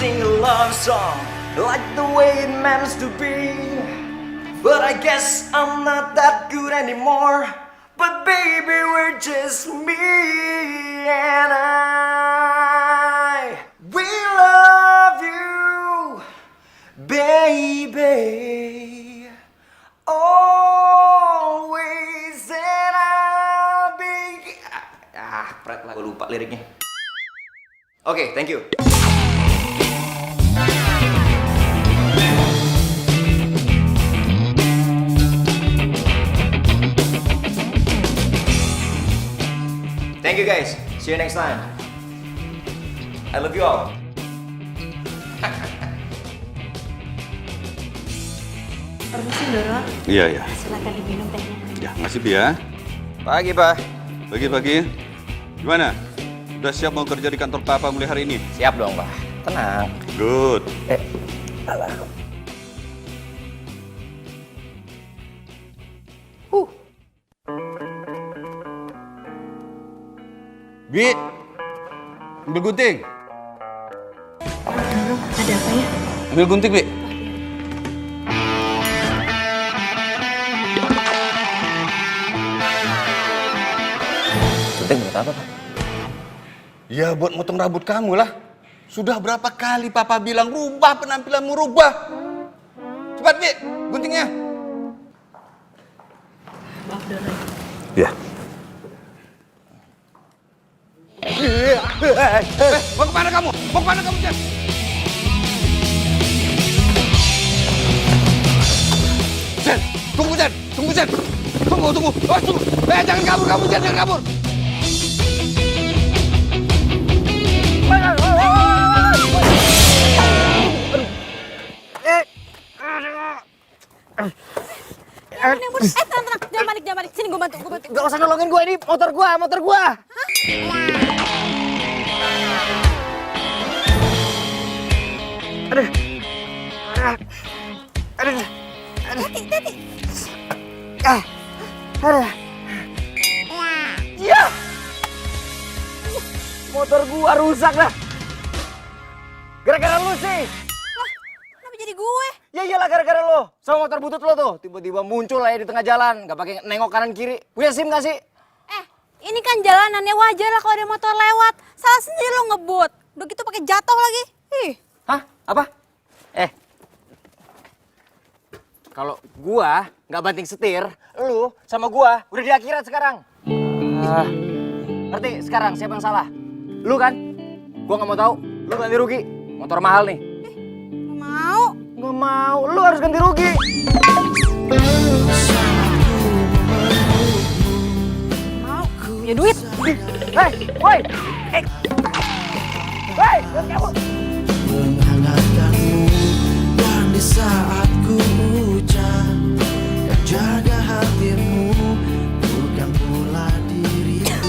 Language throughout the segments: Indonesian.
sing a love song like the way it meant to be. But I guess I'm not that good anymore. But baby, we're just me and I. We love you, baby. Always and I'll be. Pret lah, gue lupa liriknya. Oke, thank you. Thank you guys. See you next time. I love you all. Permisi Doro. Iya, iya. Silakan diminum tehnya. Ya, makasih Bi ya. Pagi, Pak. Pagi-pagi. Gimana? Udah siap mau kerja di kantor Papa mulai hari ini? Siap dong, Pak. Tenang. Good. Alah. Bi, ambil gunting. Ada apa ya? Ambil gunting, Bi. Gunting buat apa, Pak? Ya, buat motong rambut kamu lah. Sudah berapa kali Papa bilang rubah penampilanmu, rubah. Cepat, Bi, guntingnya. Maaf Doro. Ya. Mau kemana kamu? Mau kemana kamu, Jen? Jen, tunggu, Jen. Tunggu, Jen. Tunggu. Oh, tunggu. Jangan kabur kamu, Jen. Jangan kabur. Tenang. Jangan balik. Sini gue bantu. Gak usah nolongin gue, ini motor gue. Aduh. Hati. Ya. Motor gua rusak dah. Gara-gara lu sih. Kenapa jadi gue? Ya iyalah gara-gara lo. Sama motor butut lo tuh. Tiba-tiba muncul aja di tengah jalan. Gak pakai nengok kanan kiri. Punya SIM gak sih? Ini kan jalanannya wajar lah kalau ada motor lewat. Salah sendiri lo ngebut. Udah gitu pakai jatuh lagi. Ih. Hah? Apa? Kalau gua nggak banting setir, lu sama gua udah di akhirat sekarang. Ngerti sekarang siapa yang salah? Lu kan? Gua nggak mau tahu. Lu ganti rugi. Motor mahal nih. Gak mau. Nggak mau. Lu harus ganti rugi. Mau. Punya duit. Woi. Jangan kabur. Menghangatkanmu dan di saat ku hujan dan jaga hatimu bukan pula diriku.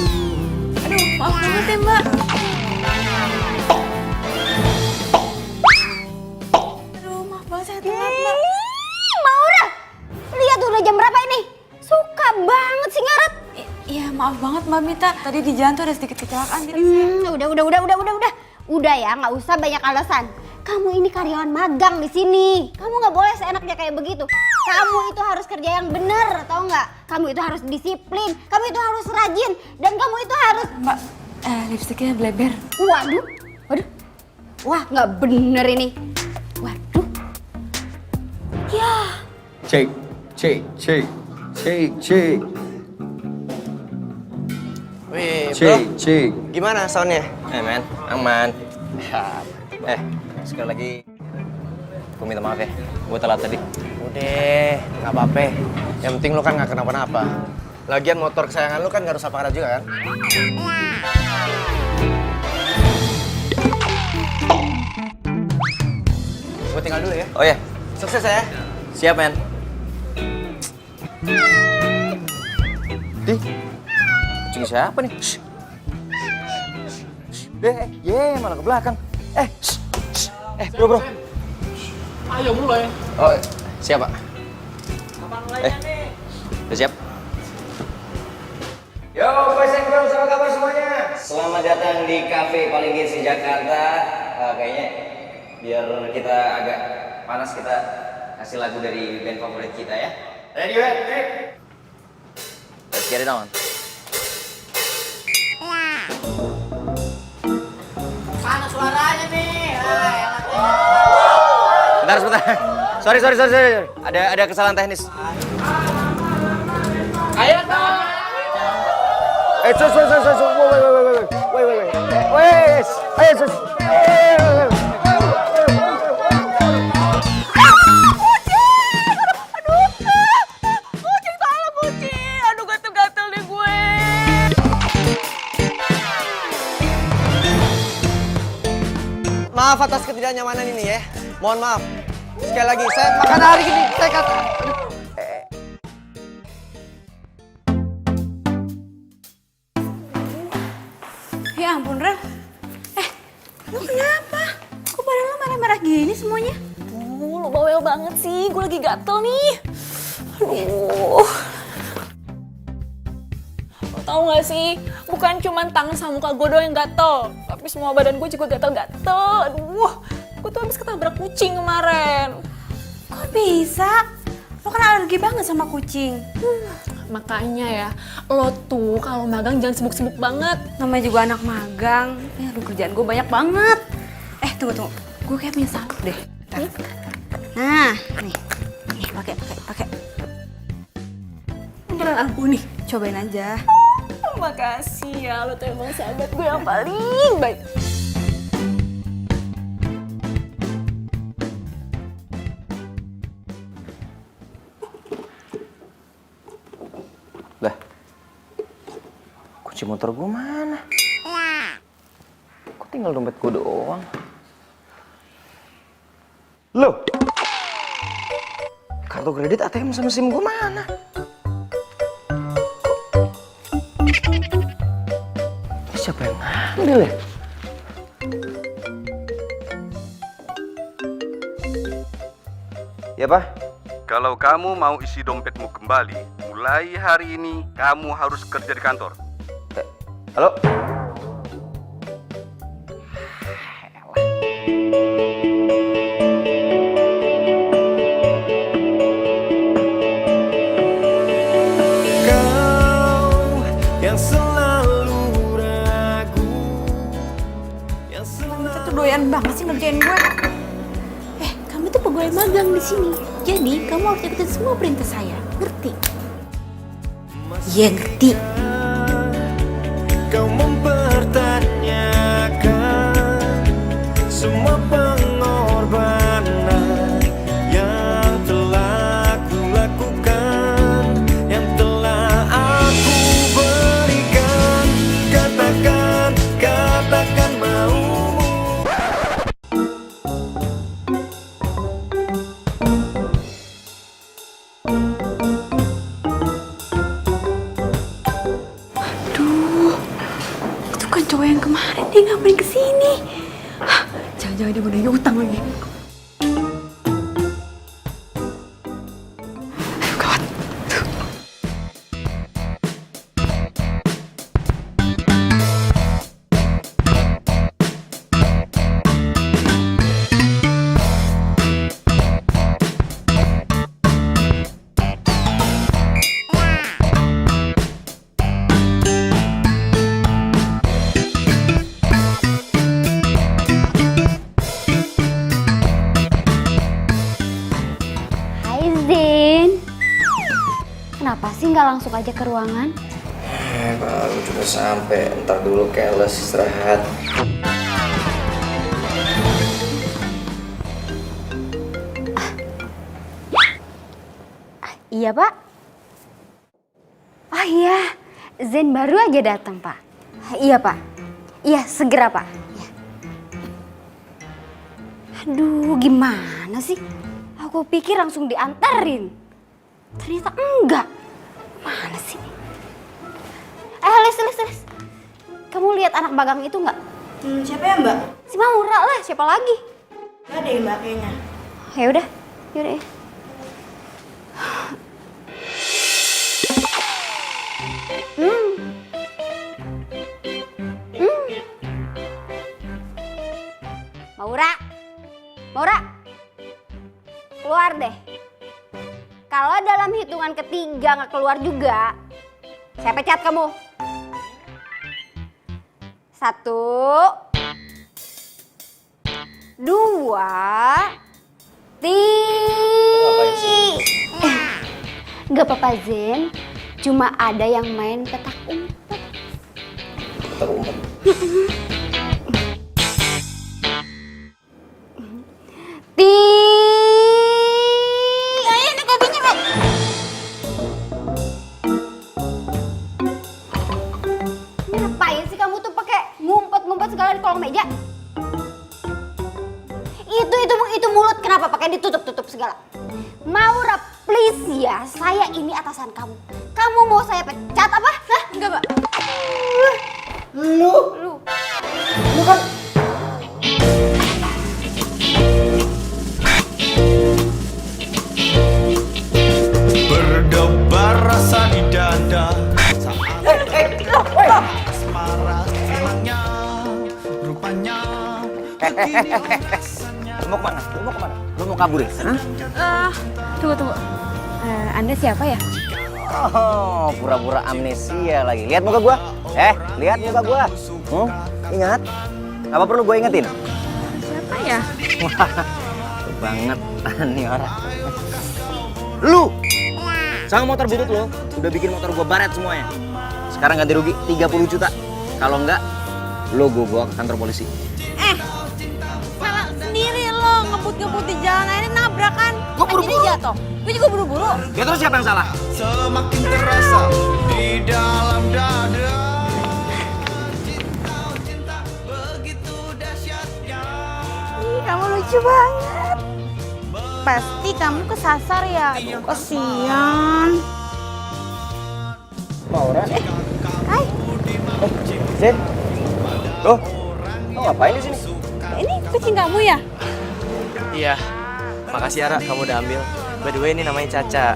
Aduh, maaf banget ya Mbak. Aduh, maaf banget saya telat Mbak. Maura, lihat udah jam berapa ini? Suka banget sih ngaret. Iya, maaf banget Mbak Mita. Tadi di jalan tuh ada sedikit kecelakaan. Udah ya, nggak usah banyak alasan. Kamu ini karyawan magang di sini. Kamu nggak boleh seenaknya kayak begitu. Kamu itu harus kerja yang bener, tau nggak? Kamu itu harus disiplin. Kamu itu harus rajin. Dan kamu itu harus... Mbak, lipstiknya bleber. Waduh. Wah, nggak bener ini. Waduh. Ya. Cek. Wih, bro, Cek. gimana soundnya? Men, aman. Sekali lagi, gue minta maaf ya. Gue telat tadi. Udah, nggak apa-apa. Yang penting lu kan nggak kenapa-napa. Lagian motor kesayangan lu kan nggak rusak parah juga kan? Gue tinggal dulu ya. Oh ya, Sukses ya. siap men. Di, kucing siapa nih? Malah ke belakang. Bro. Ayo mulai. Oh, siap, Pak. Udah siap? Yo, boys and girls, apa kabar semuanya? Selamat datang di cafe paling hits di Jakarta. Kayaknya Biar kita agak panas, kita kasih lagu dari band favorit kita ya. Ready, ready? Let's get it on. Mana suaranya nih? Bentar, sebentar. Sorry. Ada kesalahan teknis. Ayo dong. Kucing salah kucing. Aduh gatel-gatel deh gue. Maaf atas ketidaknyamanan ini ya. Mohon maaf. Sekali lagi, saya makan hari ini. Saya kata. Ya ampun, Rel. Lu kenapa? Kok badan lu merah-merah gini semuanya? Lu bawel banget sih, gue lagi gatel nih. Aduh. Lo tau gak sih, bukan cuma tangan sama muka gue doang yang gatel, tapi semua badan gue juga gatel-gatel. Aduh, gue tuh habis ketabrak kucing kemarin. Kok bisa? Lo kan alergi banget sama kucing. Makanya ya, lo tuh kalau magang jangan sibuk-sibuk banget. Namanya juga anak magang. Aduh, kerjaan gue banyak banget. Tunggu. Gue kayak punya sabuk deh. Bentar. Nah, nih. Nih, pakai. Beneran aku nih. Cobain aja. Makasih ya, lo tuh emang sahabat gue yang paling baik. Lah, kunci motor gue mana? Kok tinggal dompet gue doang? Loh, kartu kredit ATM sama SIM gue mana? Ini siapa yang ngambil ya? Ya, Pak. Kalau kamu mau isi dompetmu kembali, mulai hari ini kamu harus kerja di kantor. Halo? Kamu tuh doyan banget sih ngerjain gue. Kamu tuh pegawai magang di sini. Jadi kamu harus ikutin semua perintah saya. Ngerti? Iya, ngerti. Kau mempertanyakan semua pengorbanan yang telah kulakukan, yang telah aku berikan. Katakan maumu. Itu kan cowok yang kemarin dia ngapain kesini? Jangan-jangan dia mau nanya utang lagi. Aduh, gawat. Hai Zin. Kenapa sih nggak langsung aja ke ruangan? Baru juga sampai. Ntar dulu keles istirahat. Iya Pak. Oh iya, Zen baru aja datang Pak. Iya Pak. Iya segera Pak. Iya. Aduh gimana sih? Aku pikir langsung diantarin. Ternyata enggak. Mana sih? Les. Kamu lihat anak magang itu nggak? Siapa ya, Mbak? Si Maura lah, siapa lagi? Gak ada ya, Mbak, kayaknya. Yaudah ya. Maura, Maura, keluar deh. Kalau dalam hitungan ketiga nggak keluar juga, saya pecat kamu. 1, 2, 3. Gak apa-apa Zen, cuma ada yang main petak umpet. Petak umpet. Ayo nih kopinya, Bang. Ngapain sih kamu tuh pakai ngumpet-ngumpet segala di kolong meja? Itu mulut kenapa pakai ditutup-tutup segala? Maura, please ya, saya ini atasan kamu. Kamu mau saya pecat apa? Hah? Enggak, Mbak. Lu kan Berdebar rasa di dada saat asmara senangnya rupanya begini rasanya. Lu mau kemana? Lu mau kabur ya? Tunggu. Anda siapa ya? Oh, pura-pura amnesia lagi. Lihat muka gua. Lihat muka gua. Ingat? Apa perlu gua ingetin? Siapa ya? Wah, banget nih orang. Lu sama motor butut lo udah bikin motor gua baret semuanya. Sekarang ganti rugi 30 juta. Kalau enggak, lo gua bawa ke kantor polisi. Salah sendiri lo ngebut-ngebut di jalan akhirnya nabrakan. Gua buru-buru. Jatuh. Gue juga buru-buru. Ya terus siapa yang salah? Semakin terasa di dalam dada cinta begitu dahsyatnya. Ih, kamu lucu banget. Pasti kamu kesasar ya. Aduh, kasihan. Maura. Hai, Zen. Loh, lo ngapain di sini? ini kucing kamu ya? Iya, makasih Ara, kamu udah ambil. By the way, ini namanya Caca,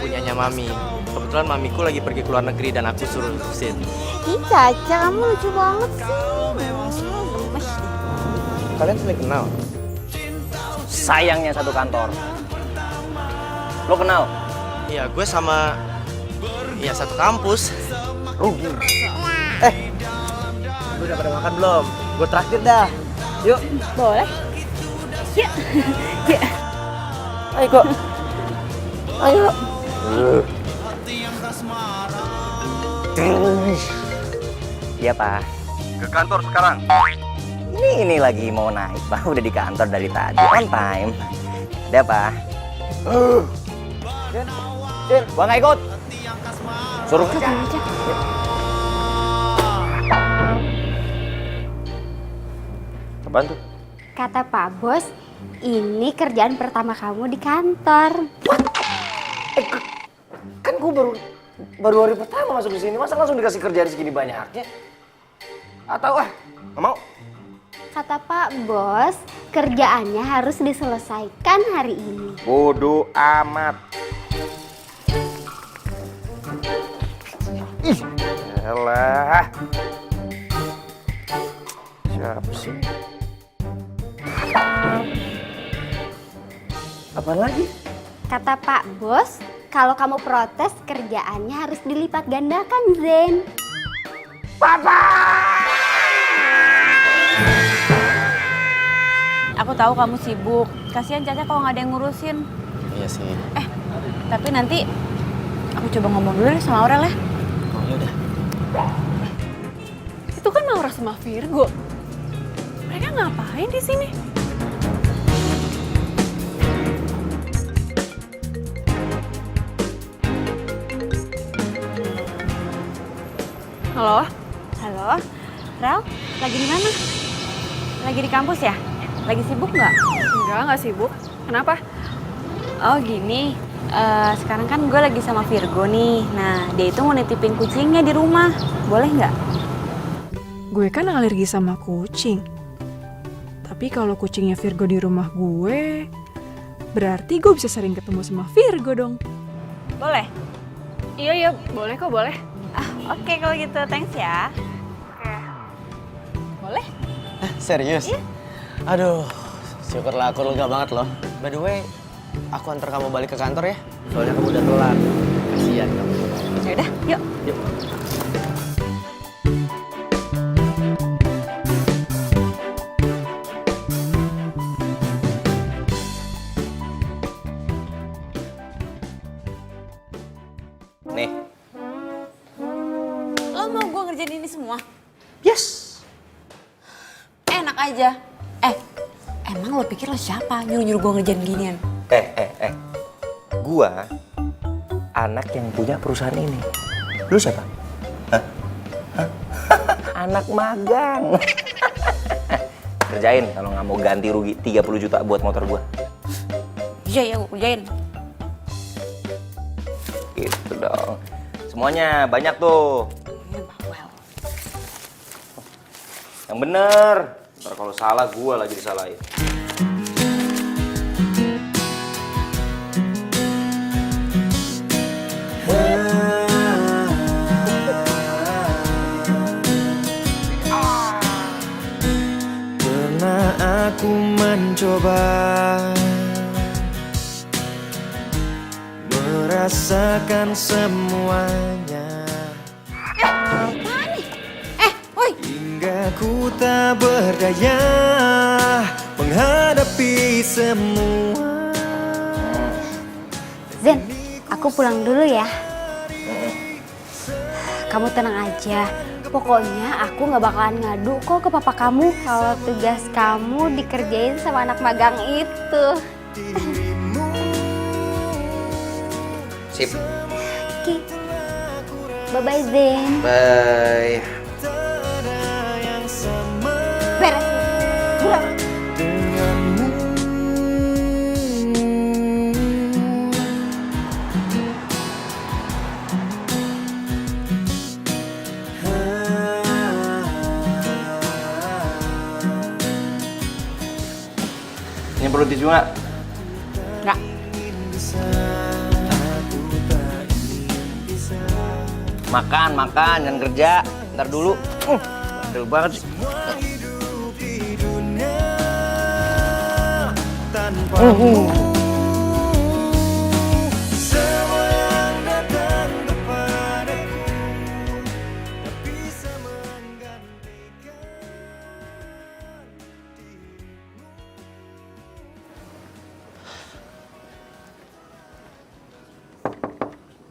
punyanya Mami. Kebetulan Mamiku lagi pergi ke luar negeri dan aku suruh urusin. Ih, Caca, kamu lucu banget sih. Gemes. Kalian saling kenal? Sayangnya satu kantor. Lo kenal? Iya, gue sama satu kampus. Rugi. Lu udah pada makan belum? Gue traktir dah. Yuk. Boleh? Yuk. Yuk. Ayo kok. Ayo. Iya Pak. Ke kantor sekarang. Ini lagi mau naik Pak. Udah di kantor dari tadi. On time. Ada Pak. Jen, gua nggak ikut. Suruh aja. Apaan tuh? Kata Pak Bos, ini kerjaan pertama kamu di kantor. Kan gue baru hari pertama masuk di sini, masa langsung dikasih kerjaan segini banyaknya? Atau nggak mau? Kata Pak Bos, kerjaannya harus diselesaikan hari ini. Bodoh amat. Ih, elah. Siapa sih? Apaan lagi? Kata Pak Bos, kalau kamu protes kerjaannya harus dilipat gandakan, Zen. Aku tahu kamu sibuk. Kasihan Caca kalau nggak ada yang ngurusin. Iya sih. Tapi nanti aku coba ngomong dulu deh sama Aurel ya. Oh ya udah. Itu kan Maura sama Virgo. Mereka ngapain di sini? Halo? Halo, Rel, lagi di mana? Lagi di kampus ya? Lagi sibuk nggak? Enggak sibuk. Kenapa? Oh gini, sekarang kan gue lagi sama Virgo nih. Nah, dia itu mau nitipin kucingnya di rumah. Boleh nggak? Gue kan alergi sama kucing. Tapi kalau kucingnya Virgo di rumah gue, berarti gue bisa sering ketemu sama Virgo dong. Boleh? Iya, boleh kok, boleh. Oke, kalau gitu, thanks ya. Boleh? Serius? Aduh, Syukurlah aku lega banget loh. By the way, aku antar kamu balik ke kantor ya. Soalnya kamu udah telat. Kasihan kamu. Ya udah, yuk. Yuk. Nih, Lo mau gue ngerjain ini semua? yes. Enak aja. Emang lo pikir lo siapa nyuruh-nyuruh gue ngerjain ginian? Gua anak yang punya perusahaan ini. Lu siapa? Hah? Hah? Anak magang. Kerjain kalau nggak mau ganti rugi 30 juta buat motor gua. Iya ya, gue kerjain. Gitu dong. Semuanya banyak tuh. Bawel. Yang bener. Ntar kalau salah gua lagi disalahin. Pernah aku mencoba merasakan semuanya Woi, hingga ku tak berdaya menghadapi semua. Zen, aku pulang dulu ya. Kamu tenang aja. Pokoknya aku nggak bakalan ngadu kok ke papa kamu kalau tugas kamu dikerjain sama anak magang itu. Sip. Oke. Bye-bye Zen. Bye. Beres. Pulang. Ini perlu tisu nggak? nggak. Makan, jangan kerja. Ntar dulu. Bandel banget sih.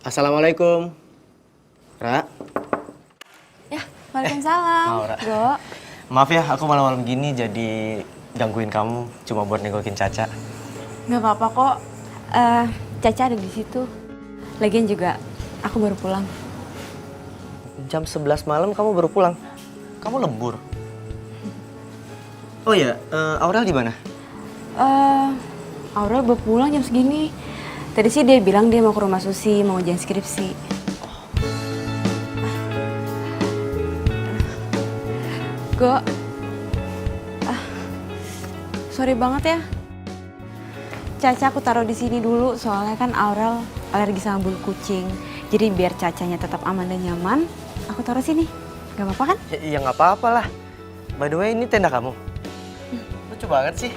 Assalamualaikum. Ra. Ya, waalaikumsalam. Mau, Ra. Go. Maaf ya, aku malam-malam gini jadi gangguin kamu cuma buat nengokin Caca. Nggak apa-apa kok. Caca ada di situ. Lagian juga aku baru pulang. Jam 11 malam kamu baru pulang. Kamu lembur. Oh iya, Aurel di mana? Aurel baru pulang jam segini. Tadi sih dia bilang dia mau ke rumah Susi, mau ngerjain skripsi. Go. Sorry banget ya. Caca aku taruh di sini dulu soalnya kan Aurel alergi sama bulu kucing. Jadi biar Cacanya tetap aman dan nyaman, aku taruh sini. Gak apa-apa kan? Ya nggak apa-apa lah. By the way, ini tenda kamu. Lucu banget sih.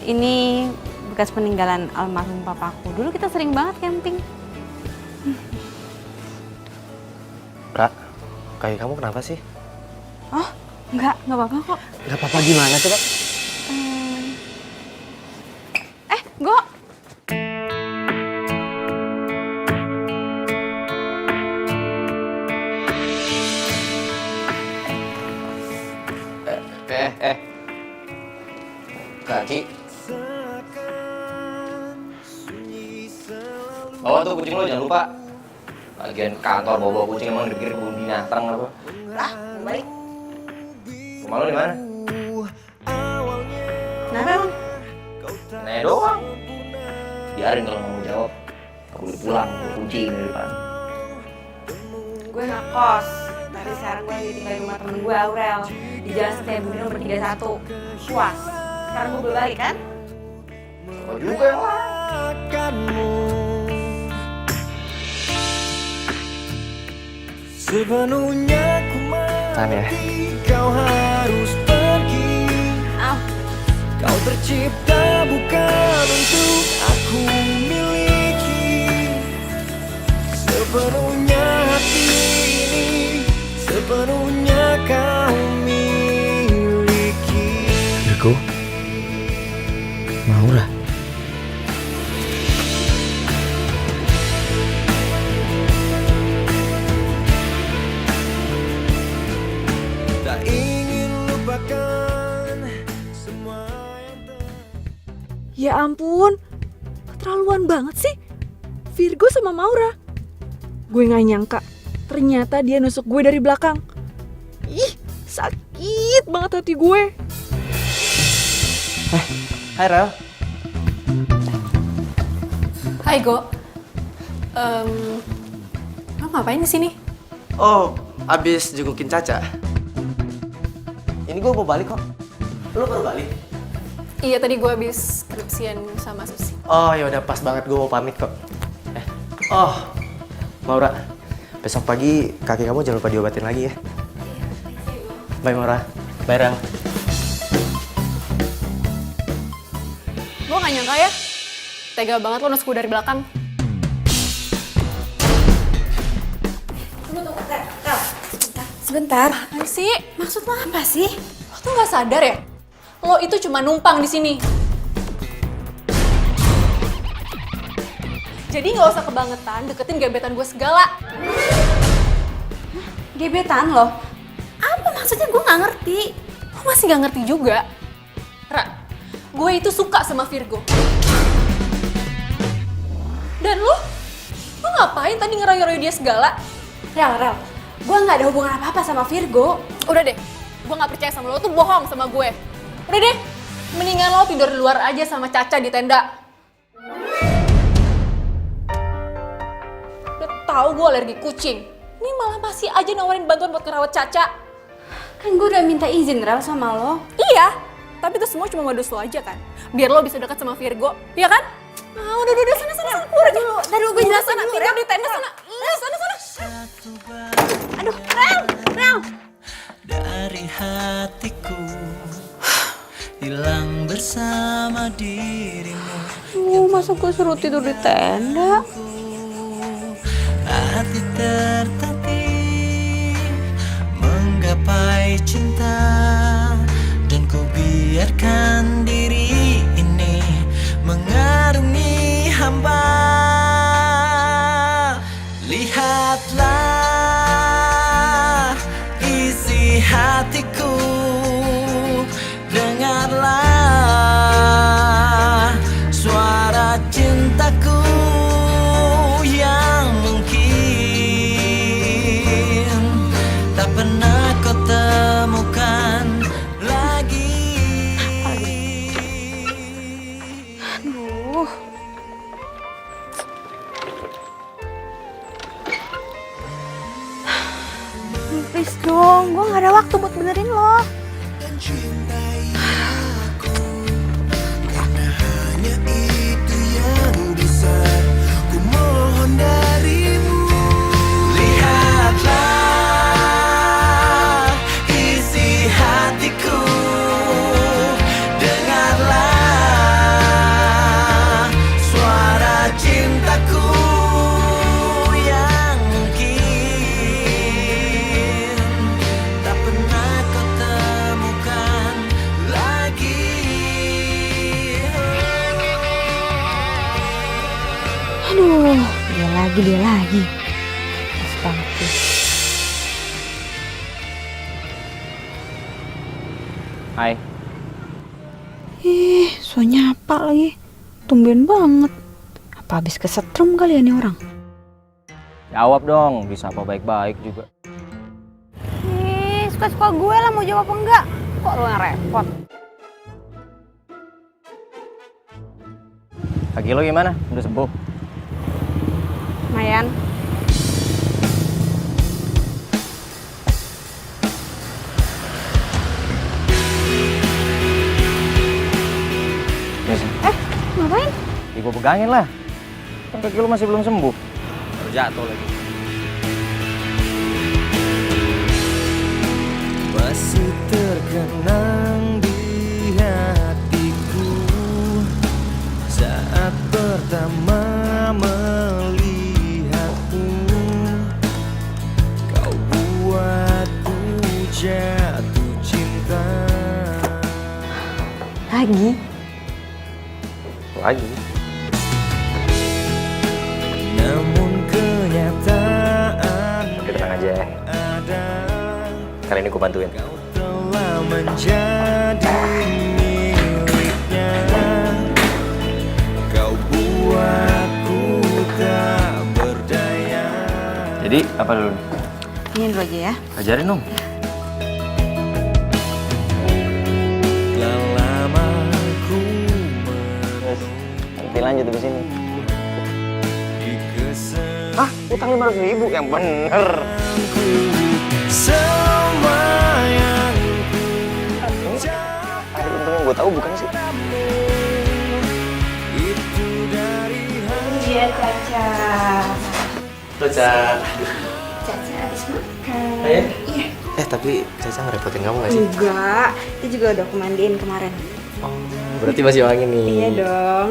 Ini bekas peninggalan almarhum papaku. Dulu kita sering banget camping. Ra, kaki kamu kenapa sih? Oh, nggak apa-apa kok. Nggak apa-apa gimana coba? Go. Kaki. Bawa tuh kucing lo, jangan lupa. Bagian kantor bawa kucing emang dipikir kebun binatang apa? Balik. Rumah lo di mana? Kenapa emang? Nanya doang. Biarin kalau nggak mau jawab. Aku udah pulang, bawa kucing di depan. Gue ngekos. Tapi sekarang gue lagi tinggal di rumah temen gue, Aurel. Di Jalan Setiabudi nomor 31. Puas. Sekarang gue belum balik kan? Kau juga yang Akanmu sepenuhnya ku Tahan ya. mati, kau harus pergi. Au. Kau tercipta bukan untuk aku miliki. Sepenuhnya hati ini, sepenuhnya kau miliki. Virgo, Maura. Tak ingin lupakan semua yang Ya ampun, keterlaluan banget sih. Virgo sama Maura. Gue gak nyangka, ternyata dia nusuk gue dari belakang. Ih, sakit banget hati gue. Hai Rel. Hai Go. Lo ngapain di sini? Oh, abis jengukin Caca. Ini gue mau balik kok. Lo baru balik? Iya, tadi gue habis skripsian sama Susi. Oh ya udah pas banget, gue mau pamit kok. Oh, Maura, besok pagi kaki kamu jangan lupa diobatin lagi ya. Bye Maura. Bye Rel. Gue gak nyangka ya, tega banget lo nusuk gue dari belakang. Sebentar. Apaan sih? Maksud lo apa sih? Lo tuh gak sadar ya? Lo itu cuma numpang di sini. Jadi gak usah kebangetan deketin gebetan gue segala. Gebetan lo? Apa maksudnya gue nggak ngerti. Lo masih gak ngerti juga? Ra, gue itu suka sama Virgo. Dan lo ngapain tadi ngerayu-rayu dia segala? Rel, gue nggak ada hubungan apa-apa sama Virgo. Udah deh, gue gak percaya sama lo tuh bohong sama gue. Udah deh, mendingan lo tidur di luar aja sama Caca di tenda. Udah tahu gue alergi kucing. Ini malah masih aja nawarin bantuan buat ngerawat Caca. Kan gue udah minta izin Rel sama lo. Iya, tapi itu semua cuma modus lo aja kan. Biar lo bisa dekat sama Virgo, iya kan? Ah, udah, sana, keluar aja. Tadi gue jelasin dulu, tidur Rel. di tenda sana. Sana. Aduh, Rel. dari hatiku hilang bersama dirimu. Masa gue suruh tidur di tenda? Hati tertatih menggapai cinta, dan ku biarkan diri ini mengarungi hamba. Lihatlah isi hatiku, dengarlah suara cintaku yang mungkin tak pernah kau temukan lagi. Aduh. Please dong, gue gak ada waktu buat benerin lo. Cintai aku karena hanya itu yang bisa ku mohon darimu. Lihatlah isi hatiku, dengarlah suara cintaku yang mungkin tak pernah kau temukan lagi. Aduh, dia lagi. Pas banget sih. Hai. So nyapa lagi. Tumben banget. Apa habis kesetrum kali ya nih orang? Jawab dong, bisa apa baik-baik juga. Suka-suka gue lah mau jawab apa enggak. Kok lo yang repot? Kaki lo gimana? Udah sembuh? Lumayan. Yes. Ngapain? Ya gue pegangin lah. Kan kaki lo masih belum sembuh. Baru jatuh lagi. Masih terkenang di hatiku lama melihatmu, kau buatku jatuh cinta. Lagi? Lagi? Namun kenyataan Oke, tenang aja ya. ada, Kali ini gue bantuin. kau telah menjadi miliknya. Kau buatku tak berdaya. Jadi apa dulu nih? Ini dulu aja ya. Ajarin dong. Telah lama ku Nanti lanjut di sini. di kesempatan. Hah? Utang 500.000? Yang bener. Semua yang Akhir untungnya gue tahu bukan sih? itu dari Iya, Caca. Caca. Caca habis makan. Iya? Tapi Caca ngerepotin kamu gak sih? Enggak, dia juga udah aku mandiin kemarin. Oh, berarti masih wangi nih. Iya dong.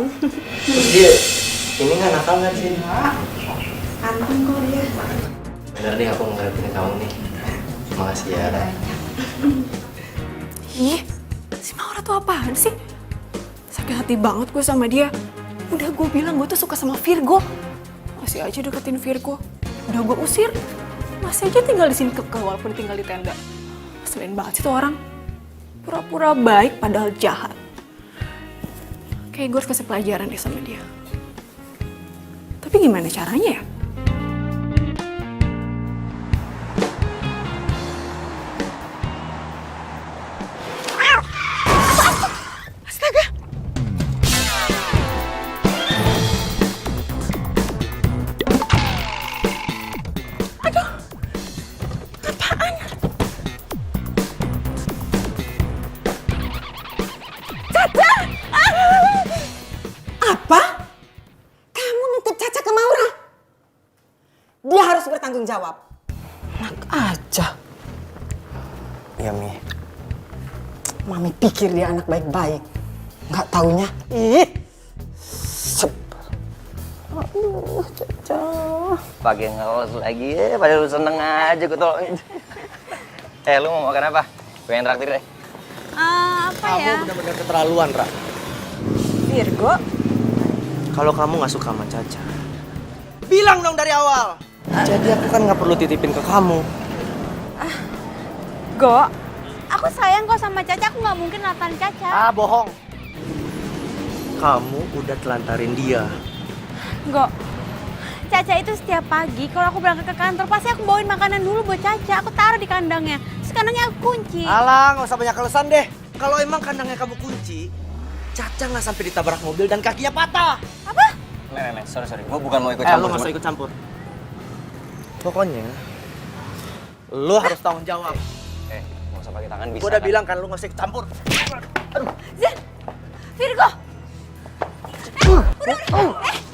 Dia, ini nggak nakal nggak sih? Anteng kok dia. Bener deh aku ngerepotin kamu nih. Makasih ya. Ih, si Maura tuh apaan sih? Sakit hati banget gue sama dia. Udah gue bilang gue tuh suka sama Virgo. Masih aja deketin Virgo. Udah gue usir. Masih aja tinggal di sini kekeh walaupun tinggal di tenda. Selain banget sih tuh orang. Pura-pura baik padahal jahat. Kayak gue harus kasih pelajaran deh sama dia. Tapi gimana caranya ya? Apa? Kamu nitip Caca ke Maura? Dia harus bertanggung jawab. Enak aja. Iya, Mi. Mami pikir dia anak baik-baik. Nggak taunya, ih. Aduh, Caca. Pakai ngelos lagi ya, padahal lu seneng aja gue tolongin. Lu mau makan apa? Pengen traktir deh. Apa ya? Kamu benar-benar keterlaluan, Ra. Virgo? Kalau kamu nggak suka sama Caca, bilang dong dari awal. Jadi aku kan nggak perlu titipin ke kamu. Go, aku sayang kok sama Caca, aku nggak mungkin natarin Caca. Ah, bohong. Kamu udah telantarin dia. Go, Caca itu setiap pagi kalau aku berangkat ke kantor pasti aku bawain makanan dulu buat Caca. Aku taruh di kandangnya, terus kandangnya aku kunci. Alah, nggak usah banyak alasan deh. Kalau emang kandangnya kamu kunci, Caca nggak sampai ditabrak mobil dan kakinya patah. Apa? Nih, sorry. Gue bukan mau ikut Lu campur. nggak usah ikut campur. Pokoknya, lu harus tanggung jawab. Nggak usah pakai tangan bisa. Gue udah kan? bilang kan lu nggak usah ikut campur. Zen, Virgo.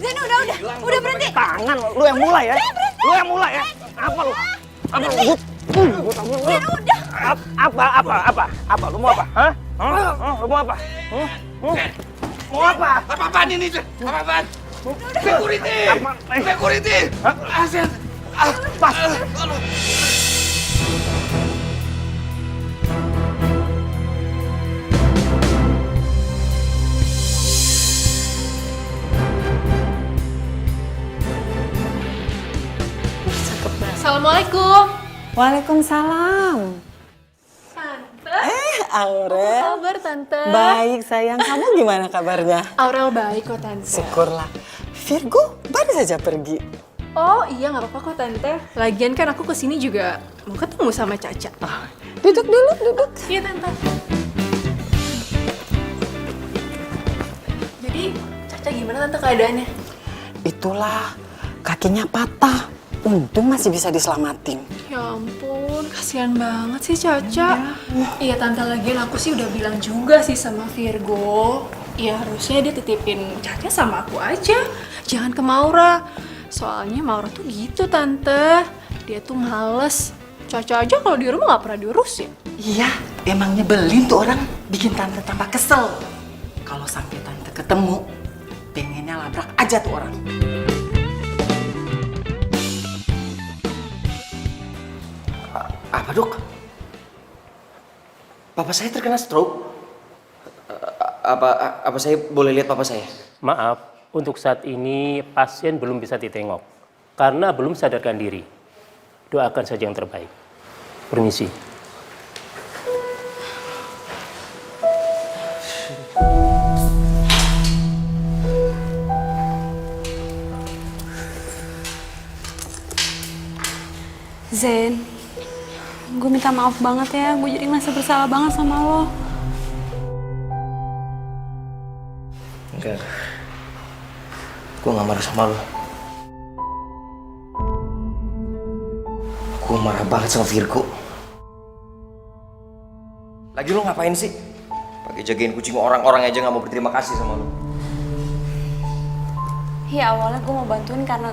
Zen udah berhenti. Tangan lu yang mulai ya. Lu yang mulai ya. Apa lu? Apa lu? Zen udah. Apa? Lu mau apa? Hah? Lu mau apa? Mau apa? Apa-apaan ini? Apa-apaan? Security! Security! Asen! Pas. Assalamualaikum. Waalaikumsalam. Tante. Aurel. Kabar Tante? Baik sayang, kamu gimana kabarnya? Aurel baik kok Tante. Syukurlah. Virgo baru saja pergi. Oh iya nggak apa-apa kok Tante. Lagian kan aku kesini juga mau ketemu sama Caca. Duduk dulu, duduk. Iya Tante. Jadi Caca gimana Tante keadaannya? Itulah, kakinya patah. Untung masih bisa diselamatin. Ya ampun, kasihan banget sih Caca. Iya Tante, lagian aku sih udah bilang juga sih sama Virgo. Ya harusnya dia titipin Caca sama aku aja. Jangan ke Maura. Soalnya Maura tuh gitu Tante. Dia tuh males. Caca aja kalau di rumah gak pernah diurusin. Iya, emang nyebelin tuh orang, bikin tante tambah kesel. Kalau sampai tante ketemu, pengennya labrak aja tuh orang. Apa dok? Papa saya terkena stroke. Apa saya boleh lihat papa saya? Maaf, untuk saat ini pasien belum bisa ditengok karena belum sadarkan diri. Doakan saja yang terbaik. Permisi. Zen, gue minta maaf banget ya. Gue jadi ngerasa bersalah banget sama lo. Enggak. Gue gak marah sama lo. Gue marah banget sama Virgo. Lagi lo ngapain sih? Pakai jagain kucing orang-orang aja gak mau berterima kasih sama lo. Ya awalnya gue mau bantuin karena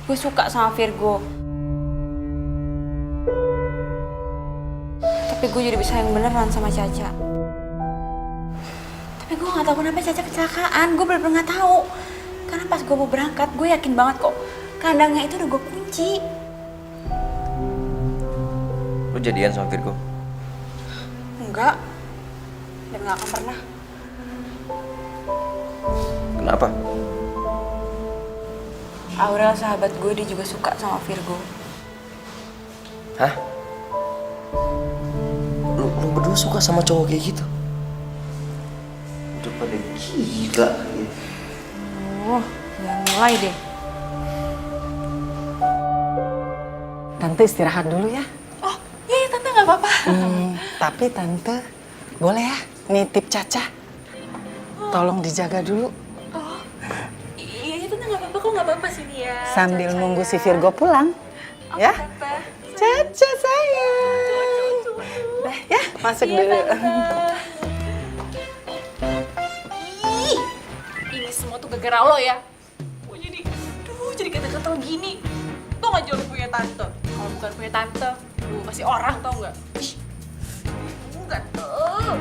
gue suka sama Virgo. Tapi gue jadi bisa yang beneran sama Caca. Tapi gue gak tahu kenapa Caca kecelakaan. Gue bener-bener gak tahu. Karena pas gue mau berangkat, gue yakin banget kok kandangnya itu udah gue kunci. Lo jadian sama Virgo? Enggak. Dan gak akan pernah. Kenapa? Aurel sahabat gue, dia juga suka sama Virgo. Hah? Lu berdua suka sama cowok kayak gitu? Udah pada gila. Oh, jangan mulai deh. Tante istirahat dulu ya. Oh, iya tante nggak apa-apa. Tapi tante boleh ya nitip Caca. Tolong dijaga dulu. Oh, iya tante nggak apa-apa kok, nggak apa-apa sini ya. Sambil Caca nunggu ya. si Virgo pulang. Ya. Tante. Caca sayang. Dah ya, masuk Iya, dulu. Tante. Ih, ini semua tuh gara-gara lo ya. Gue jadi kata-kata gini. Tuh gak jauh punya tante. Kalau bukan punya tante, lu masih orang tau nggak? Ih, enggak tuh.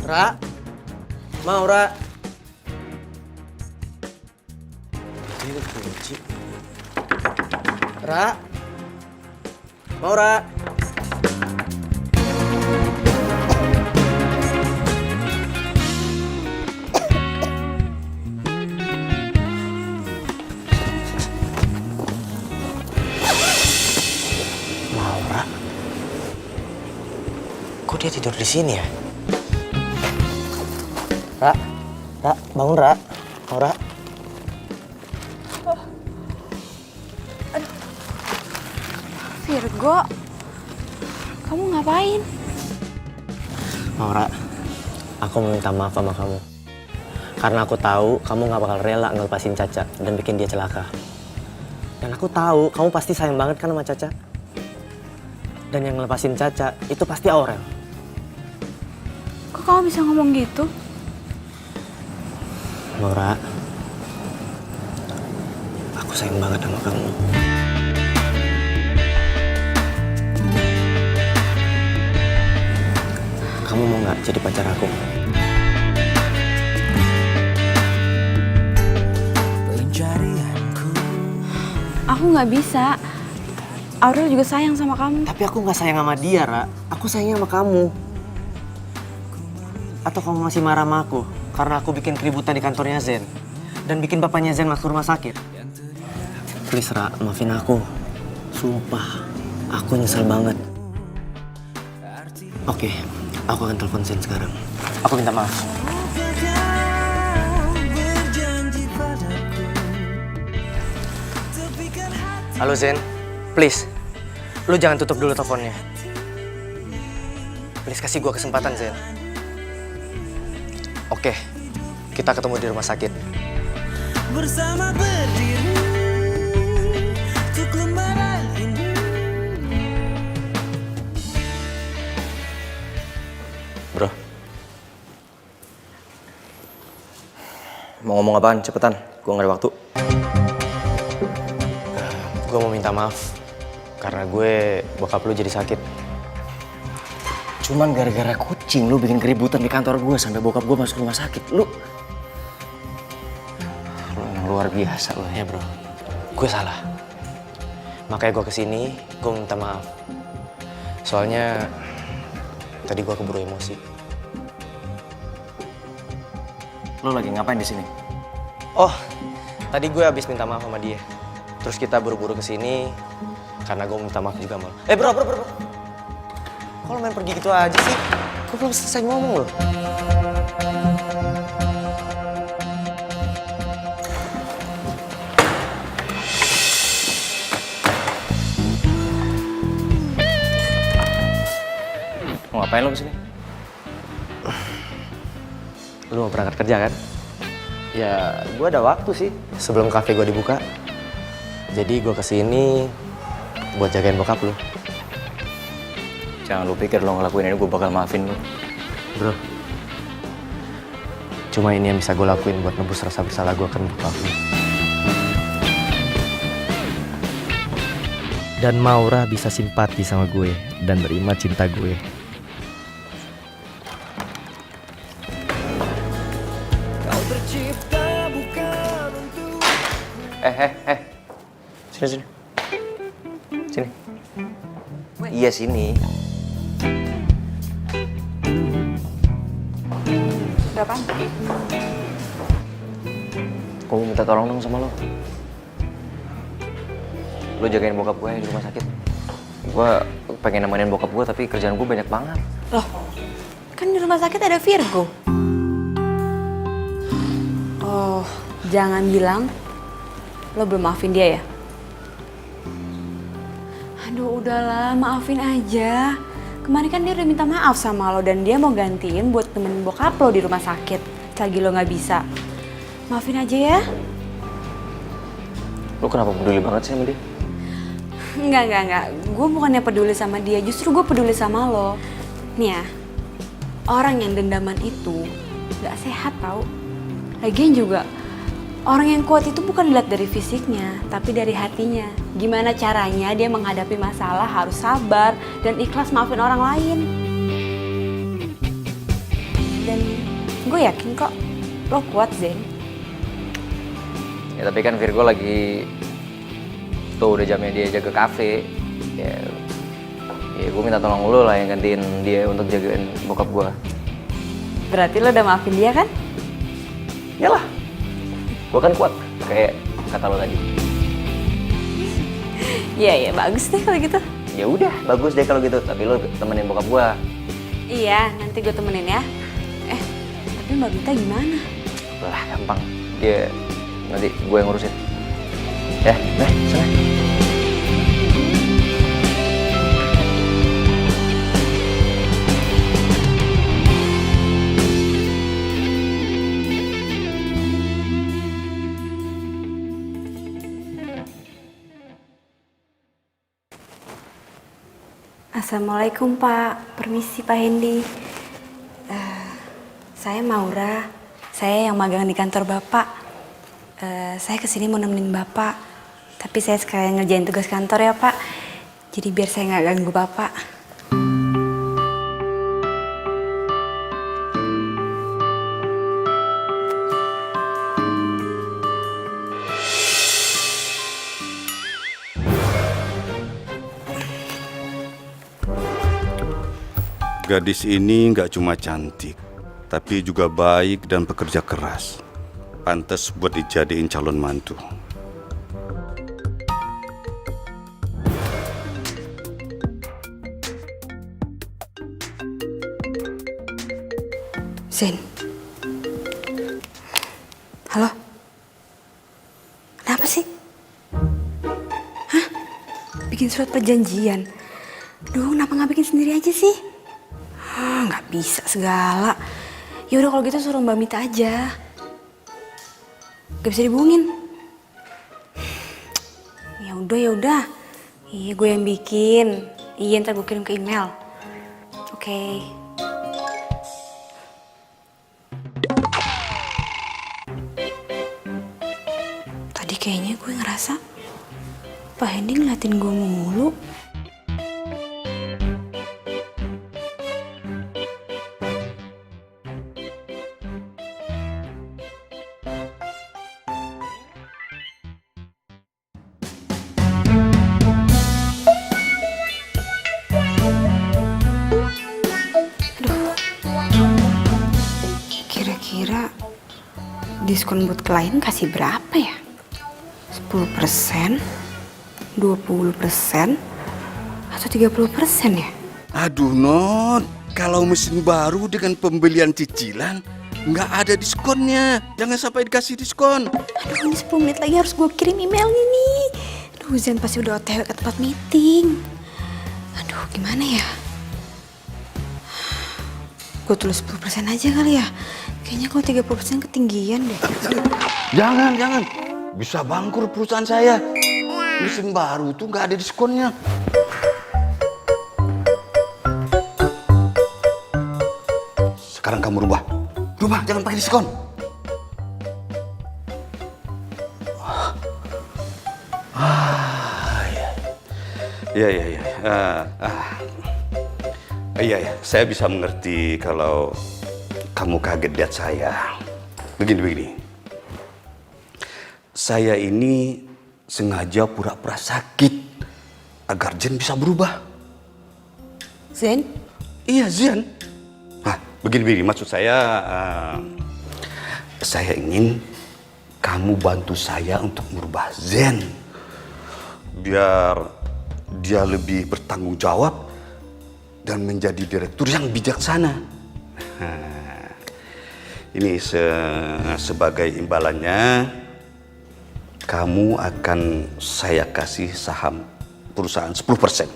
Ra, mau Ra. Ini kunci. Ra, mau Ra. Maura, kok dia tidur di sini ya? Ra, bangun Ra, Maura. Virgo, kamu ngapain? Maura, aku mau minta maaf sama kamu. Karena aku tahu kamu gak bakal rela ngelepasin Caca dan bikin dia celaka. Dan aku tahu kamu pasti sayang banget kan sama Caca. Dan yang ngelepasin Caca itu pasti Aurel. Kok kamu bisa ngomong gitu? Maura, aku sayang banget sama kamu. Kamu mau nggak jadi pacar aku? Aku nggak bisa. Aurel juga sayang sama kamu. Tapi aku nggak sayang sama dia, Ra. Aku sayangnya sama kamu. Atau kamu masih marah sama aku karena aku bikin keributan di kantornya Zen dan bikin bapaknya Zen masuk rumah sakit? Please, Ra, maafin aku. Sumpah, aku nyesel banget. Oke, aku akan telepon Zen sekarang. Aku minta maaf. Halo Zen, please, lu jangan tutup dulu teleponnya. Please kasih gua kesempatan Zen. Oke, kita ketemu di rumah sakit. Bersama berdiri untuk lembaran ini. Bro, mau ngomong apaan? Cepetan, gue gak ada waktu. Gue mau minta maaf karena gue bokap lu jadi sakit. Cuman gara-gara kucing lu bikin keributan di kantor gue sampai bokap gue masuk rumah sakit. Lu emang luar biasa lu. Ya bro, gue salah. Makanya gue kesini, gue minta maaf. Soalnya tadi gue keburu emosi. Lu lagi ngapain di sini? Oh, tadi gue habis minta maaf sama dia. Terus kita buru-buru kesini karena gue minta maaf juga sama lo. Bro. Kok lo main pergi gitu aja sih? Gue belum selesai ngomong loh. Mau ngapain lu kesini? Lu mau berangkat kerja kan? Ya, gue ada waktu sih sebelum kafe gue dibuka. Jadi gue kesini buat jagain bokap lu. Jangan lu pikir lo ngelakuin ini gue bakal maafin lu. Bro, cuma ini yang bisa gue lakuin buat nebus rasa bersalah gue kan bokap lu. Dan Maura bisa simpati sama gue dan nerima cinta gue. Sini. Iya sini. Udah apaan? Gue minta tolong dong sama lo. Lo jagain bokap gue di rumah sakit. Gue pengen nemenin bokap gue tapi kerjaan gue banyak banget. Loh, kan di rumah sakit ada Virgo. Oh, jangan bilang lo belum maafin dia ya? Aduh, udahlah, maafin aja. Kemarin kan dia udah minta maaf sama lo dan dia mau gantiin buat temenin bokap lo di rumah sakit. Selagi lo nggak bisa. Maafin aja ya. Lo kenapa peduli banget sih sama dia? Enggak. Gue bukannya peduli sama dia, justru gue peduli sama lo. Nih ya, orang yang dendaman itu gak sehat tau. Lagian juga, orang yang kuat itu bukan dilihat dari fisiknya, tapi dari hatinya. Gimana caranya dia menghadapi masalah harus sabar dan ikhlas maafin orang lain. Dan gue yakin kok lo kuat, Zen. Ya tapi kan Virgo lagi tuh udah jamnya dia jaga kafe. Ya gue minta tolong lo lah yang gantiin dia untuk jagain bokap gue. Berarti lo udah maafin dia kan? Yalah, gue kan kuat kayak kata lo tadi. Iya, bagus deh kalau gitu. Ya udah, bagus deh kalau gitu. Tapi lo temenin bokap gue. Iya, nanti gue temenin ya. Tapi Mbak Bita gimana? Lah, gampang. Dia nanti gue yang ngurusin. Ya, sana. Assalamualaikum Pak, permisi Pak Hendy. Saya Maura, saya yang magang di kantor Bapak. Saya kesini mau nemenin Bapak, tapi saya sekalian ngerjain tugas kantor ya Pak. Jadi biar saya nggak ganggu Bapak. Gadis ini nggak cuma cantik, tapi juga baik dan pekerja keras. Pantes buat dijadiin calon mantu. Zen. Halo? Kenapa sih? Hah? Bikin surat perjanjian? Duh, kenapa nggak bikin sendiri aja sih? Nggak bisa segala. Ya udah kalau gitu suruh Mbak Mita aja. Gak bisa dihubungin. Ya udah. Iya, gue yang bikin. Iya, ntar gue kirim ke email. Oke. Tadi kayaknya gue ngerasa Pak Hendy ngeliatin gue mulu. Diskon buat klien kasih berapa ya? 10%, 20%, atau 30% ya? Aduh Non, kalau mesin baru dengan pembelian cicilan nggak ada diskonnya. Jangan sampai dikasih diskon. Aduh, ini 10 menit lagi harus gue kirim emailnya nih. Aduh, Zen pasti udah OTW ke tempat meeting. Aduh, gimana ya? Gue tulis 10% aja kali ya. Kayaknya kalau 30% ketinggian deh. Jangan. Bisa bangkrut perusahaan saya. Mesin baru tuh nggak ada diskonnya. Sekarang kamu rubah, jangan pakai diskon. Iya, saya bisa mengerti kalau kamu kaget lihat saya. Begini. Saya ini sengaja pura-pura sakit agar Zen bisa berubah. Zen? Iya, Zen. Nah, begini, maksud saya ingin kamu bantu saya untuk merubah Zen. Biar dia lebih bertanggung jawab dan menjadi direktur yang bijaksana. Nah, ini sebagai imbalannya, kamu akan saya kasih saham perusahaan 10%.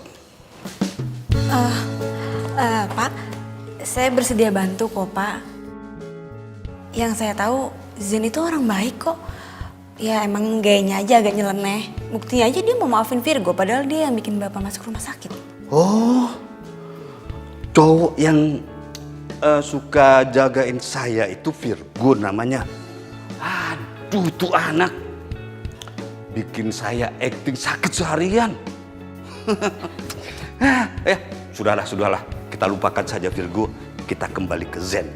Pak, saya bersedia bantu kok, Pak. Yang saya tahu, Zen itu orang baik kok. Ya emang gayanya aja agak nyeleneh. Buktinya aja dia mau maafin Virgo, padahal dia yang bikin Bapak masuk rumah sakit. Oh, cowok yang suka jagain saya itu Virgo namanya. Aduh, tuh anak bikin saya acting sakit seharian. Sudahlah. Kita lupakan saja Virgo. Kita kembali ke Zen.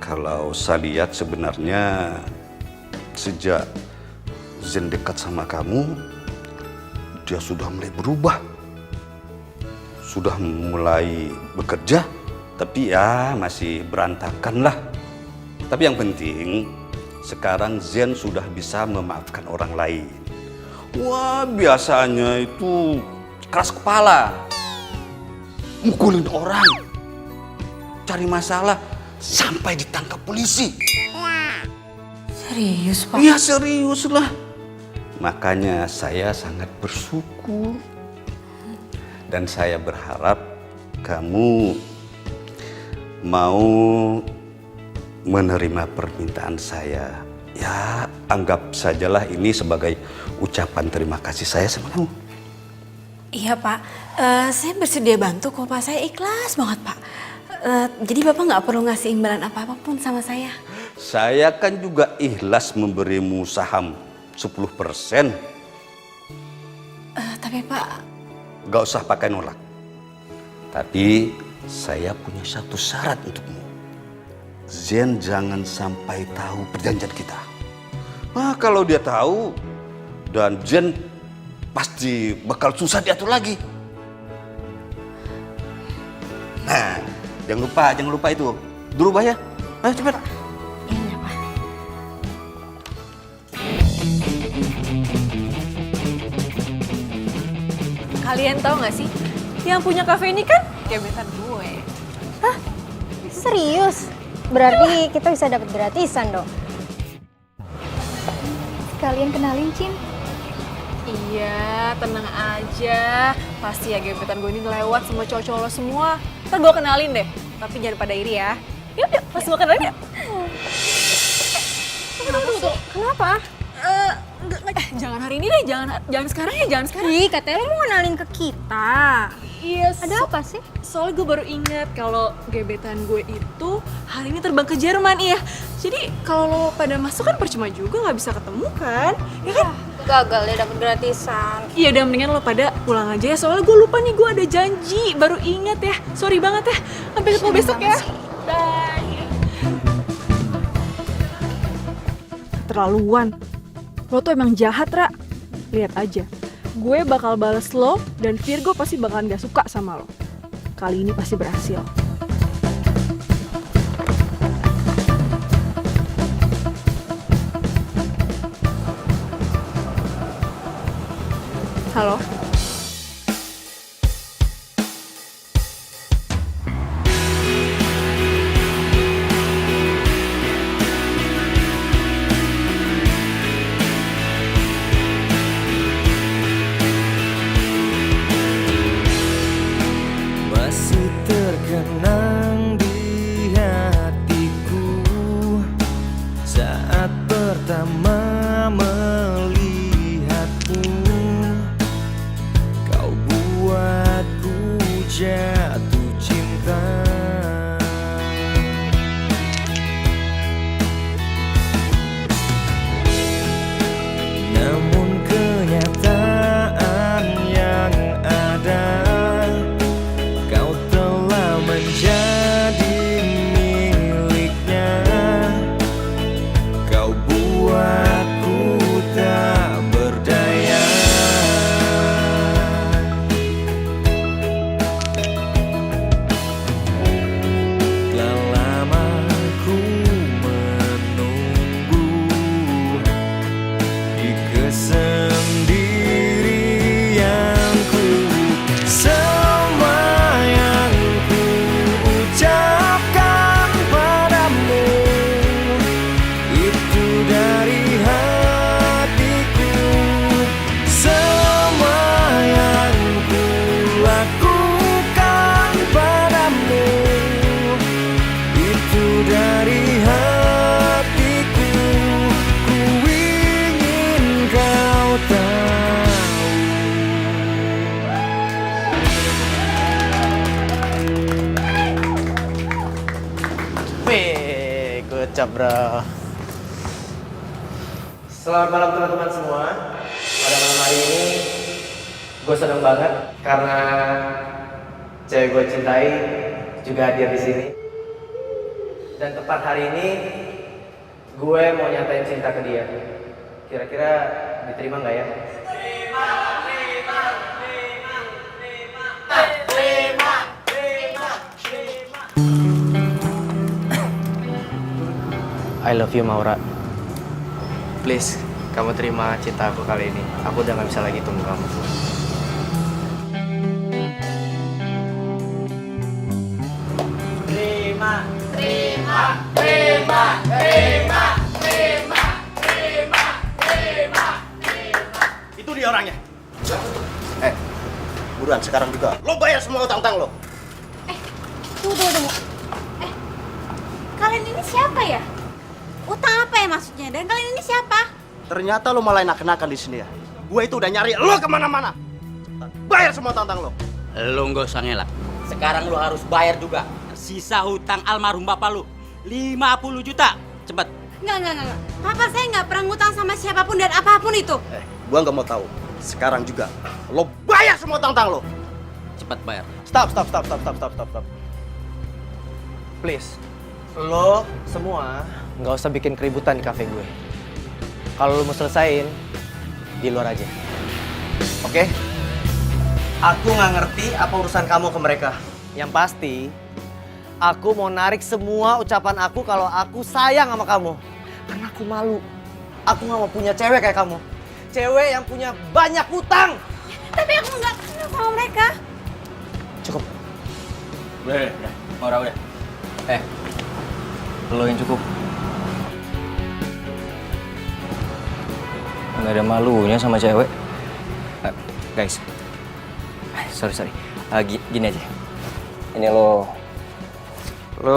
Kalau saya lihat sebenarnya sejak Zen dekat sama kamu, dia sudah mulai berubah. Sudah mulai bekerja, tapi ya masih berantakan lah. Tapi yang penting, sekarang Zen sudah bisa memaafkan orang lain. Wah, biasanya itu keras kepala. Mukulin orang. Cari masalah sampai ditangkap polisi. Serius, Pak? Iya, serius lah. Makanya saya sangat bersyukur. Dan saya berharap kamu mau menerima permintaan saya. Ya, anggap sajalah ini sebagai ucapan terima kasih saya sama kamu. Iya, Pak. Saya bersedia bantu kok, Pak. Saya ikhlas banget, Pak. Jadi Bapak nggak perlu ngasih imbalan apa-apapun sama saya. Saya kan juga ikhlas memberimu saham 10%. Tapi Pak... Gak usah pakai nolak. Tapi saya punya satu syarat untukmu. Zen jangan sampai tahu perjanjian kita. Nah, kalau dia tahu, dan Zen pasti bakal susah diatur lagi. Nah, jangan lupa itu. Dirubah ya. Ayo cepat. Iya, Pak. Kalian tahu nggak sih, yang punya kafe ini kan gebetan gue. Hah? Serius? Berarti kita bisa dapat gratisan dong. Sekalian kenalin, Cin. Iya, tenang aja. Pasti ya gebetan gue ini lewat sama cowok-cowok lo semua. Ntar gue kenalin deh, tapi jangan pada iri ya. Yuk, langsung kenalin ya. Tunggu. Kenapa? Jangan hari ini deh, jangan sekarang ya, jangan sekarang. Ih, katanya lo mau kenalin ke kita. Iya, Ada apa sih? Soalnya gue baru ingat kalau gebetan gue itu hari ini terbang ke Jerman, iya. Jadi kalau lo pada masuk kan percuma juga, nggak bisa ketemu kan, ya kan? Gagal deh dapet gratisan. Iya, udah mendingan lo pada pulang aja ya. Soalnya gue lupa nih, gue ada janji. Baru ingat ya. Sorry banget ya. Sampai ketemu besok ya. Bye. Keterlaluan. Lo tuh emang jahat, Ra. Lihat aja. Gue bakal bales lo dan Virgo pasti bakalan gak suka sama lo. Kali ini pasti berhasil. Halo? Masih terkenang di hatiku saat pertama melihatmu. Kau buatku jatuh cinta. Namun kenyataan yang ada, kau telah menjadi miliknya. Kau buatku tak berdaya. Telah lama ku menunggu di kesendirianku. Semua yang ku ucapkan padamu itu dari hatiku. Semua yang ku lakukan padamu itu dari hatiku. Ku ingin kau tahu. Wih, good job bro. Selamat malam teman-teman semua. Pada malam hari ini gue seneng banget karena cewek gue cintai juga hadir di sini. Dan tepat hari ini gue mau nyatain cinta ke dia. Kira-kira diterima nggak ya? I love you Maura. Please, kamu terima cinta aku kali ini. Aku udah gak bisa lagi tunggu kamu. Itu dia orangnya. Buruan sekarang juga. Lo bayar semua utang-utang lo. Tunggu. Kalian ini siapa ya? Utang apa ya maksudnya? Dan kalian ini siapa? Ternyata lo malah enak-enakan di sini ya. Gue itu udah nyari lo kemana-mana. Bayar semua utang-utang lo. Lo nggak usah ngelak. Sekarang lo harus bayar juga sisa hutang almarhum bapak lo 50 juta. Cepet. Enggak. Papa saya nggak pernah ngutang sama siapapun dan apapun itu. Gue nggak mau tahu. Sekarang juga lo bayar semua utang-utang lo. Cepet bayar. Stop. Please, lo semua nggak usah bikin keributan di kafe gue. Kalau lo mau selesain, di luar aja. Oke? Aku nggak ngerti apa urusan kamu ke mereka. Yang pasti, aku mau narik semua ucapan aku kalau aku sayang sama kamu. Karena aku malu. Aku nggak mau punya cewek kayak kamu. Cewek yang punya banyak utang. Tapi aku nggak kenal sama mereka. Cukup. Udah. Maura udah. Lo yang cukup. Nggak ada malunya sama cewek. Guys, sorry. Gini aja. Ini lo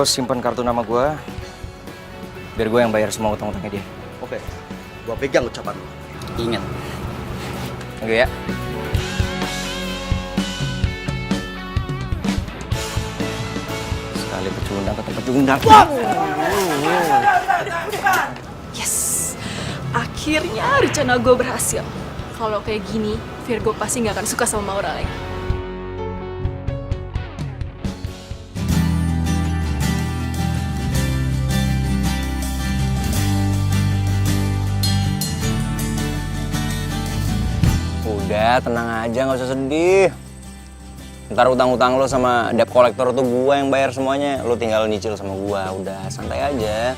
simpan kartu nama gue, biar gue yang bayar semua utang-utangnya dia. Oke, gue pegang ucapan lo. Ingat. Oke ya. Sekali pecundang tetap pecundang. Yes, akhirnya rencana gue berhasil. Kalau kayak gini, Virgo pasti nggak akan suka sama Maura lagi. Udah, tenang aja, nggak usah sedih. Ntar utang-utang lo sama debt collector tuh gua yang bayar semuanya. Lo tinggal nyicil sama gua, udah santai aja.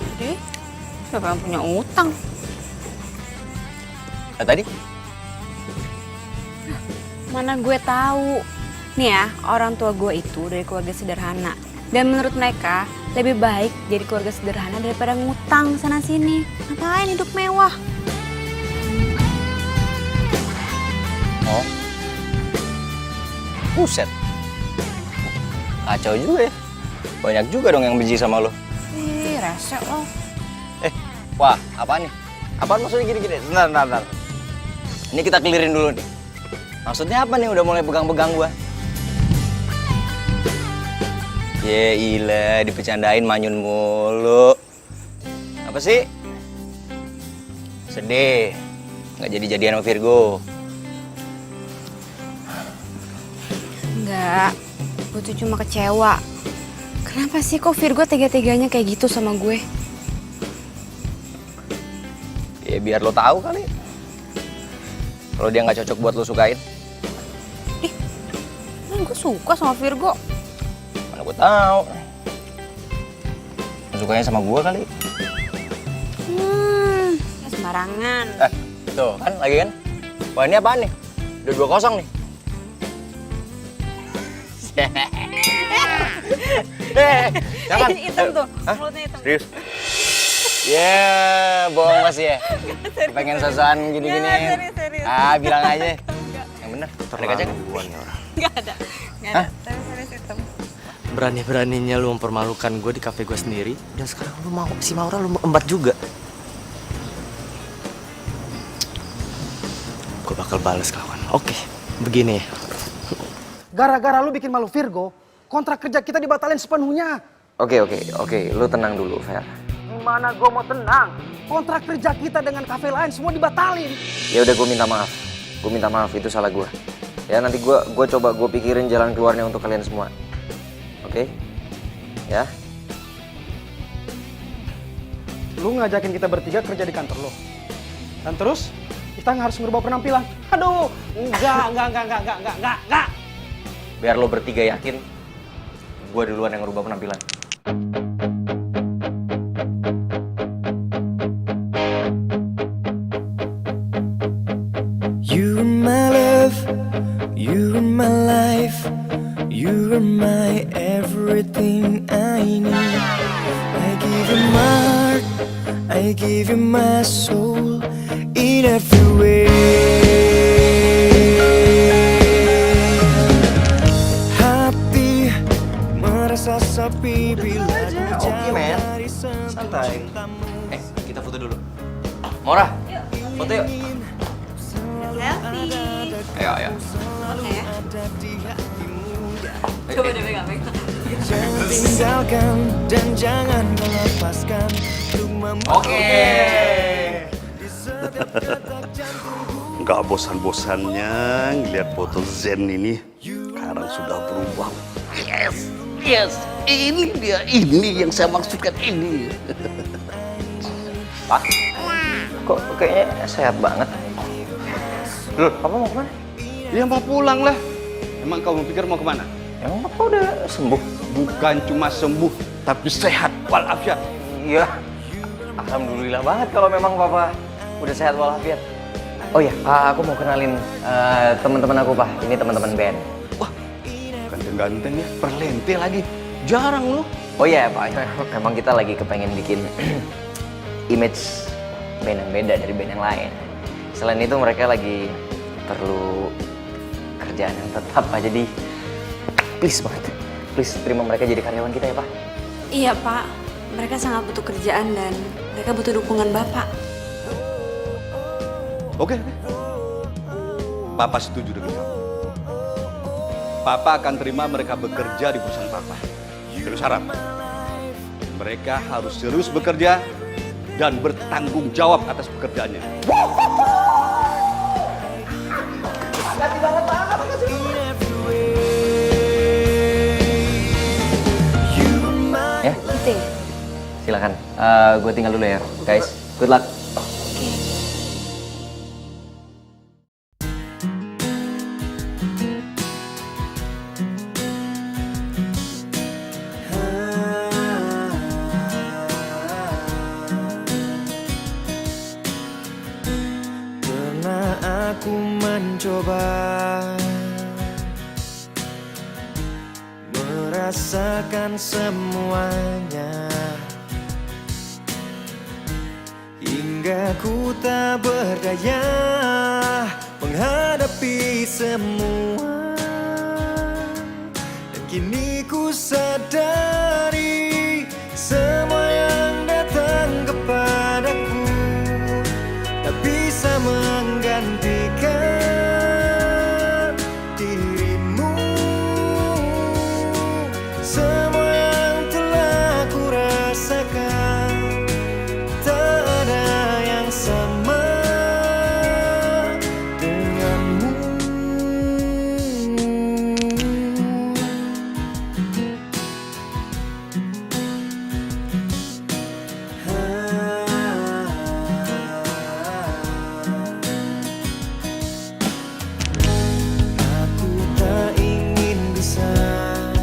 Jadi, siapa yang punya utang? Tadi? Mana gue tahu. Nih ya, orang tua gue itu dari keluarga sederhana. Dan menurut mereka, lebih baik jadi keluarga sederhana daripada ngutang sana-sini. Ngapain hidup mewah? Oh. Buset. Kacau juga ya. Banyak juga dong yang benci sama lo. Ih, rese lo. Wah, apaan nih? Apaan maksudnya gini-gini? Bentar. Ini kita clearin dulu nih. Maksudnya apa nih udah mulai pegang-pegang gua? Ya ilah, dipecandain manyun mulu. Apa sih? Sedih. Nggak jadi-jadian sama Virgo. Enggak, gue tuh cuma kecewa. Kenapa sih kok Virgo tega-teganya kayak gitu sama gue? Ya biar lo tahu kali. Kalau dia nggak cocok buat lo sukain. Kan gue suka sama Virgo. Mana gue tahu. Lo sukanya sama gue kali. Ya sembarangan. Tuh kan lagi kan. Wah ini apaan nih? Udah 2-0 nih. Jangan. Hitam tuh, Hah? mulutnya hitam. Serius? Ya, bohong masih ya. Pengen sosokan gini-gini. Serius. Ah, bilang aja. Yang bener. Ada kaca kan? Gak ada. Hah? Tapi serius hitam. Berani-beraninya lu mempermalukan gue di kafe gue sendiri. Dan sekarang lu mau si Maura lu embat juga. Gue bakal balas kawan. Oke, begini. Gara-gara lu bikin malu Virgo, kontrak kerja kita dibatalin sepenuhnya. Oke. Lu tenang dulu, Fer. Gimana gue mau tenang? Kontrak kerja kita dengan kafe lain semua dibatalin. Ya udah, gue minta maaf. Gue minta maaf, itu salah gue. Ya nanti gue coba gue pikirin jalan keluarnya untuk kalian semua. Oke? Ya? Lu ngajakin kita bertiga kerja di kantor lo. Dan terus kita harus merubah penampilan. Aduh, enggak. Biar lo bertiga yakin, gue duluan yang ngerubah penampilan. You are my love, you are my life, you are my everything I need. I give you my heart, I give you my soul in every way. Hati merasa sepi bila Oke men, santai. Kita foto dulu. Maura, foto yuk. Selfie. Ayo. Oke. Coba deh pegang. Jangan tinggalkan dan jangan kau lepaskan. Oke. Nggak bosan-bosannya ngeliat foto Zen ini. Sekarang sudah berubah. Yes, ini dia, ini yang saya maksudkan ini. Pak, kok kayaknya sehat banget. Loh, Papa mau kemana? Ya mau pulang lah. Emang kamu pikir mau kemana? Emang Papa udah sembuh? Bukan cuma sembuh, tapi sehat walafiat. Iya. Alhamdulillah banget kalau memang Papa udah sehat walafiat. Oh iya, aku mau kenalin teman-teman aku, Pak. Ini teman-teman band. Wah, ganteng-ganteng ya, perlente lagi. Jarang loh. Oh iya, Pak. Memang kita lagi kepengen bikin image band yang beda dari band yang lain. Selain itu mereka lagi perlu kerjaan yang tetap, Pak. Jadi please banget, please terima mereka jadi karyawan kita ya, Pak. Iya, Pak. Mereka sangat butuh kerjaan dan mereka butuh dukungan Bapak. Oke. Papa setuju dengan kamu. Papa akan terima mereka bekerja di perusahaan Papa. Terus syarat. Mereka harus serius bekerja dan bertanggung jawab atas pekerjaannya. Ya, silakan. Gue tinggal dulu ya, guys. Good luck. Pernah aku mencoba rasakan semuanya, hingga ku tak berdaya menghadapi semua. Dan kini ku sadari semua yang datang kepadaku tak bisa menggantikan dirimu. Semua yang telah ku rasakan tak ada yang sama denganmu. Aku tak ingin bisa,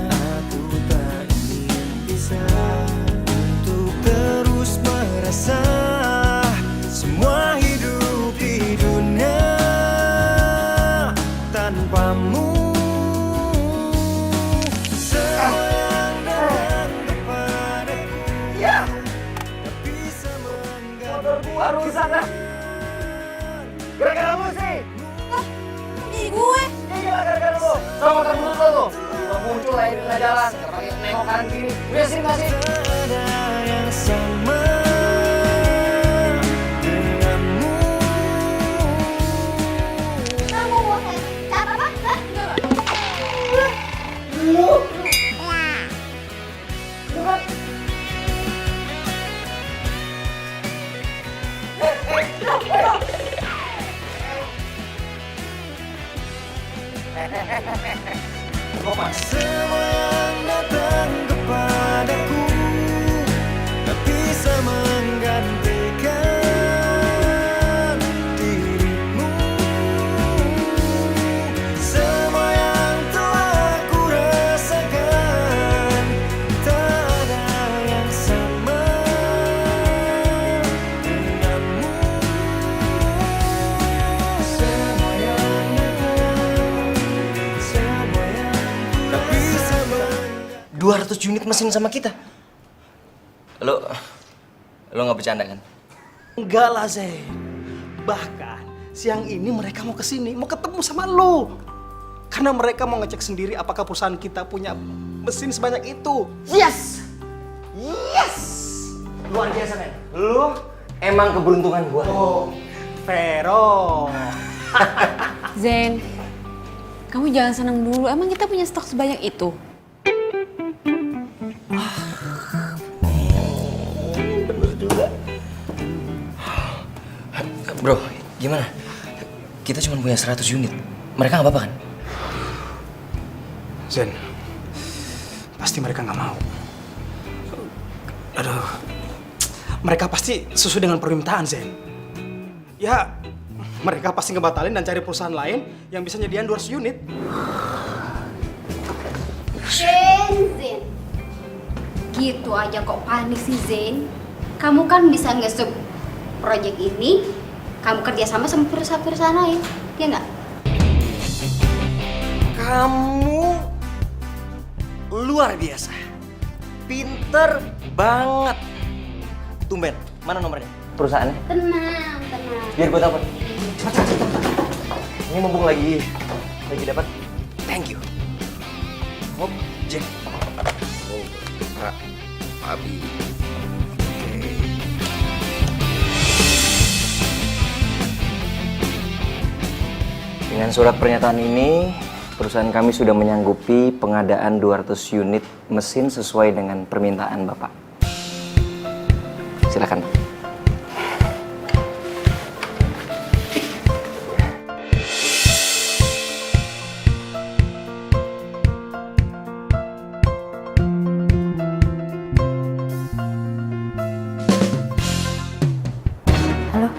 aku tak ingin bisa untuk terus merasa semua hidup di dunia tanpamu. Semua yang datang kepadaku tak bisa menggantikan. Rusak dah. Gara-gara lu sih. Ini gue. Iya gara-gara lu. Sama motor butut lo tuh. Lo muncul aja di tengah jalan. Gak pake nengok kanan kiri. Udah sini gak sih? Tak ada yang sama denganmu. Kamu mau cat apa? Hah? Lu. Semua yang datang kepadaku tak bisa menggantikan dirimu. Semua yang telah ku rasakan tak ada yang sama denganmu. Semua yang datang, semua yang tak bisa 200 unit mesin sama kita. Lo nggak bercanda kan? Enggak lah, Zen. Bahkan siang ini mereka mau kesini, mau ketemu sama lo. Karena mereka mau ngecek sendiri apakah perusahaan kita punya mesin sebanyak itu. Yes. Yes. Luar biasa men. Lu emang keberuntungan gua. Oh, Vero. Zen, kamu jangan senang dulu. Emang kita punya stok sebanyak itu? Bro, gimana? Kita cuma punya 100 unit. Mereka nggak apa-apa kan? Zen, pasti mereka nggak mau. Aduh, mereka pasti sesuai dengan permintaan, Zen. Ya, mereka pasti ngebatalin dan cari perusahaan lain yang bisa nyediain 200 unit. Zen. Gitu aja kok panik sih, Zen. Kamu kan bisa nge-sub project ini, kamu kerjasama sama perusahaan-perusahaan lain, ya nggak? Kamu luar biasa. Pinter banget. Tumben, mana nomornya? Perusahaannya? Tenang. Biar gue dapat. Cepat. Ini mumpung lagi dapat. Thank you. Hop, Jack. Oh, Pak Abi. Dengan surat pernyataan ini, perusahaan kami sudah menyanggupi pengadaan 200 unit mesin sesuai dengan permintaan Bapak. Silakan. Halo,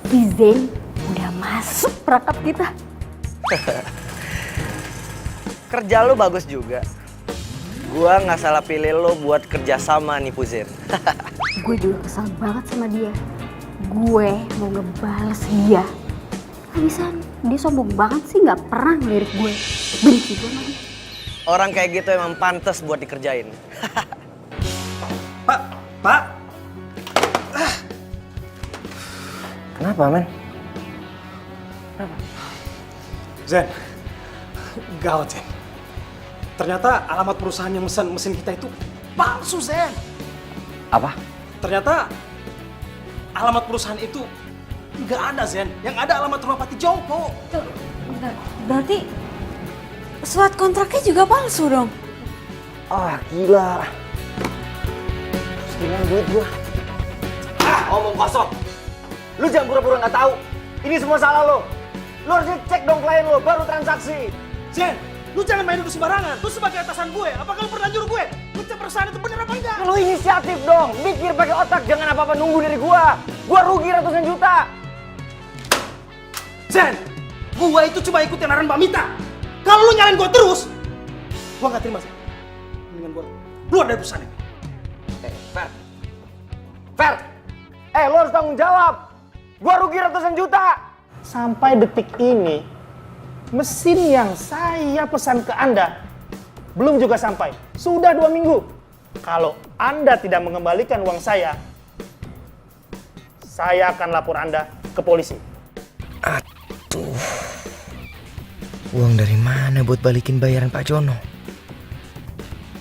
si Zen udah masuk perangkap kita. Kerja lo bagus juga. Gua nggak salah pilih lo buat kerja sama nih Puzen. Gue juga kesal banget sama dia. Gue mau ngebales dia. Habisan dia sombong banget sih, nggak pernah ngelirik gue. Benci gue sama dia. Orang kayak gitu emang pantas buat dikerjain. Pak. Kenapa, men? Zen, gawat Zen. Ternyata alamat perusahaan yang mesin mesin kita itu palsu, Zen. Apa? Ternyata alamat perusahaan itu nggak ada, Zen. Yang ada alamat rumah Pati Jongko. Bentar, berarti surat kontraknya juga palsu dong? Ah, gila. Terus gimana duit gua? Omong kosong. Lu jangan pura-pura nggak tahu. Ini semua salah lo. Lu harusnya cek dong klien lo, baru transaksi. Zen, lu jangan main duduk sembarangan. Lu sebagai atasan gue, apakah lu pernah nyuruh gue ngecek perusahaan itu bener apa enggak? Lu inisiatif dong, mikir pakai otak, jangan apa-apa nunggu dari gua. Gua rugi ratusan juta. Zen, gua itu cuma ikutin arahan Mbak Mita. Kalau lu nyalain gua terus, gua nggak terima, Zen. Mendingan gua keluar dari perusahaan ini. Fer, lu harus tanggung jawab. Gua rugi ratusan juta. Sampai detik ini, mesin yang saya pesan ke Anda belum juga sampai. Sudah 2 minggu. Kalau Anda tidak mengembalikan uang saya akan lapor Anda ke polisi. Aduh. Uang dari mana buat balikin bayaran Pak Jono?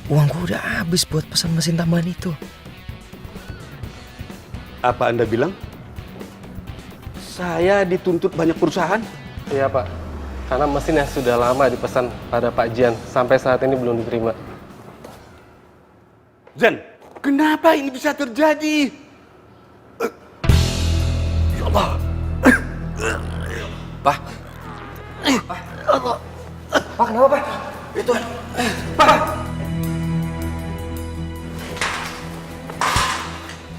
Uangku udah habis buat pesan mesin tambahan itu. Apa Anda bilang? Saya dituntut banyak perusahaan? Iya Pak, karena mesin yang sudah lama dipesan pada Pak Jian sampai saat ini belum diterima. Zen, kenapa ini bisa terjadi? Ya Allah. Pak. Pak, kenapa Pak? Itu Pak.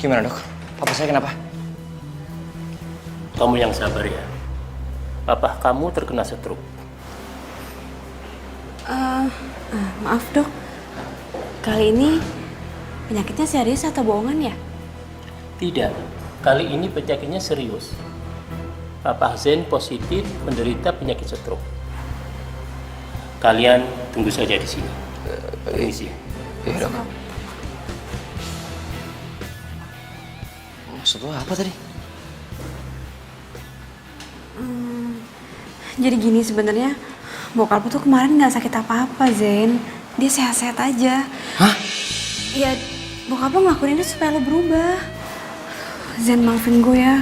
Gimana dok? Papa saya kenapa? Kamu yang sabar ya. Papa kamu terkena stroke. Maaf dok, kali ini penyakitnya serius atau bohongan ya? Tidak, kali ini penyakitnya serius. Papa Zen positif menderita penyakit stroke. Kalian tunggu saja di sini. Permisi. Iya dok. Maksud lo apa tadi? Jadi gini sebenarnya, bokap tuh kemarin nggak sakit apa-apa Zen. Dia sehat-sehat aja. Hah? Ya, bokap lo ngelakuin ini supaya lo berubah. Zen, maafin gue ya.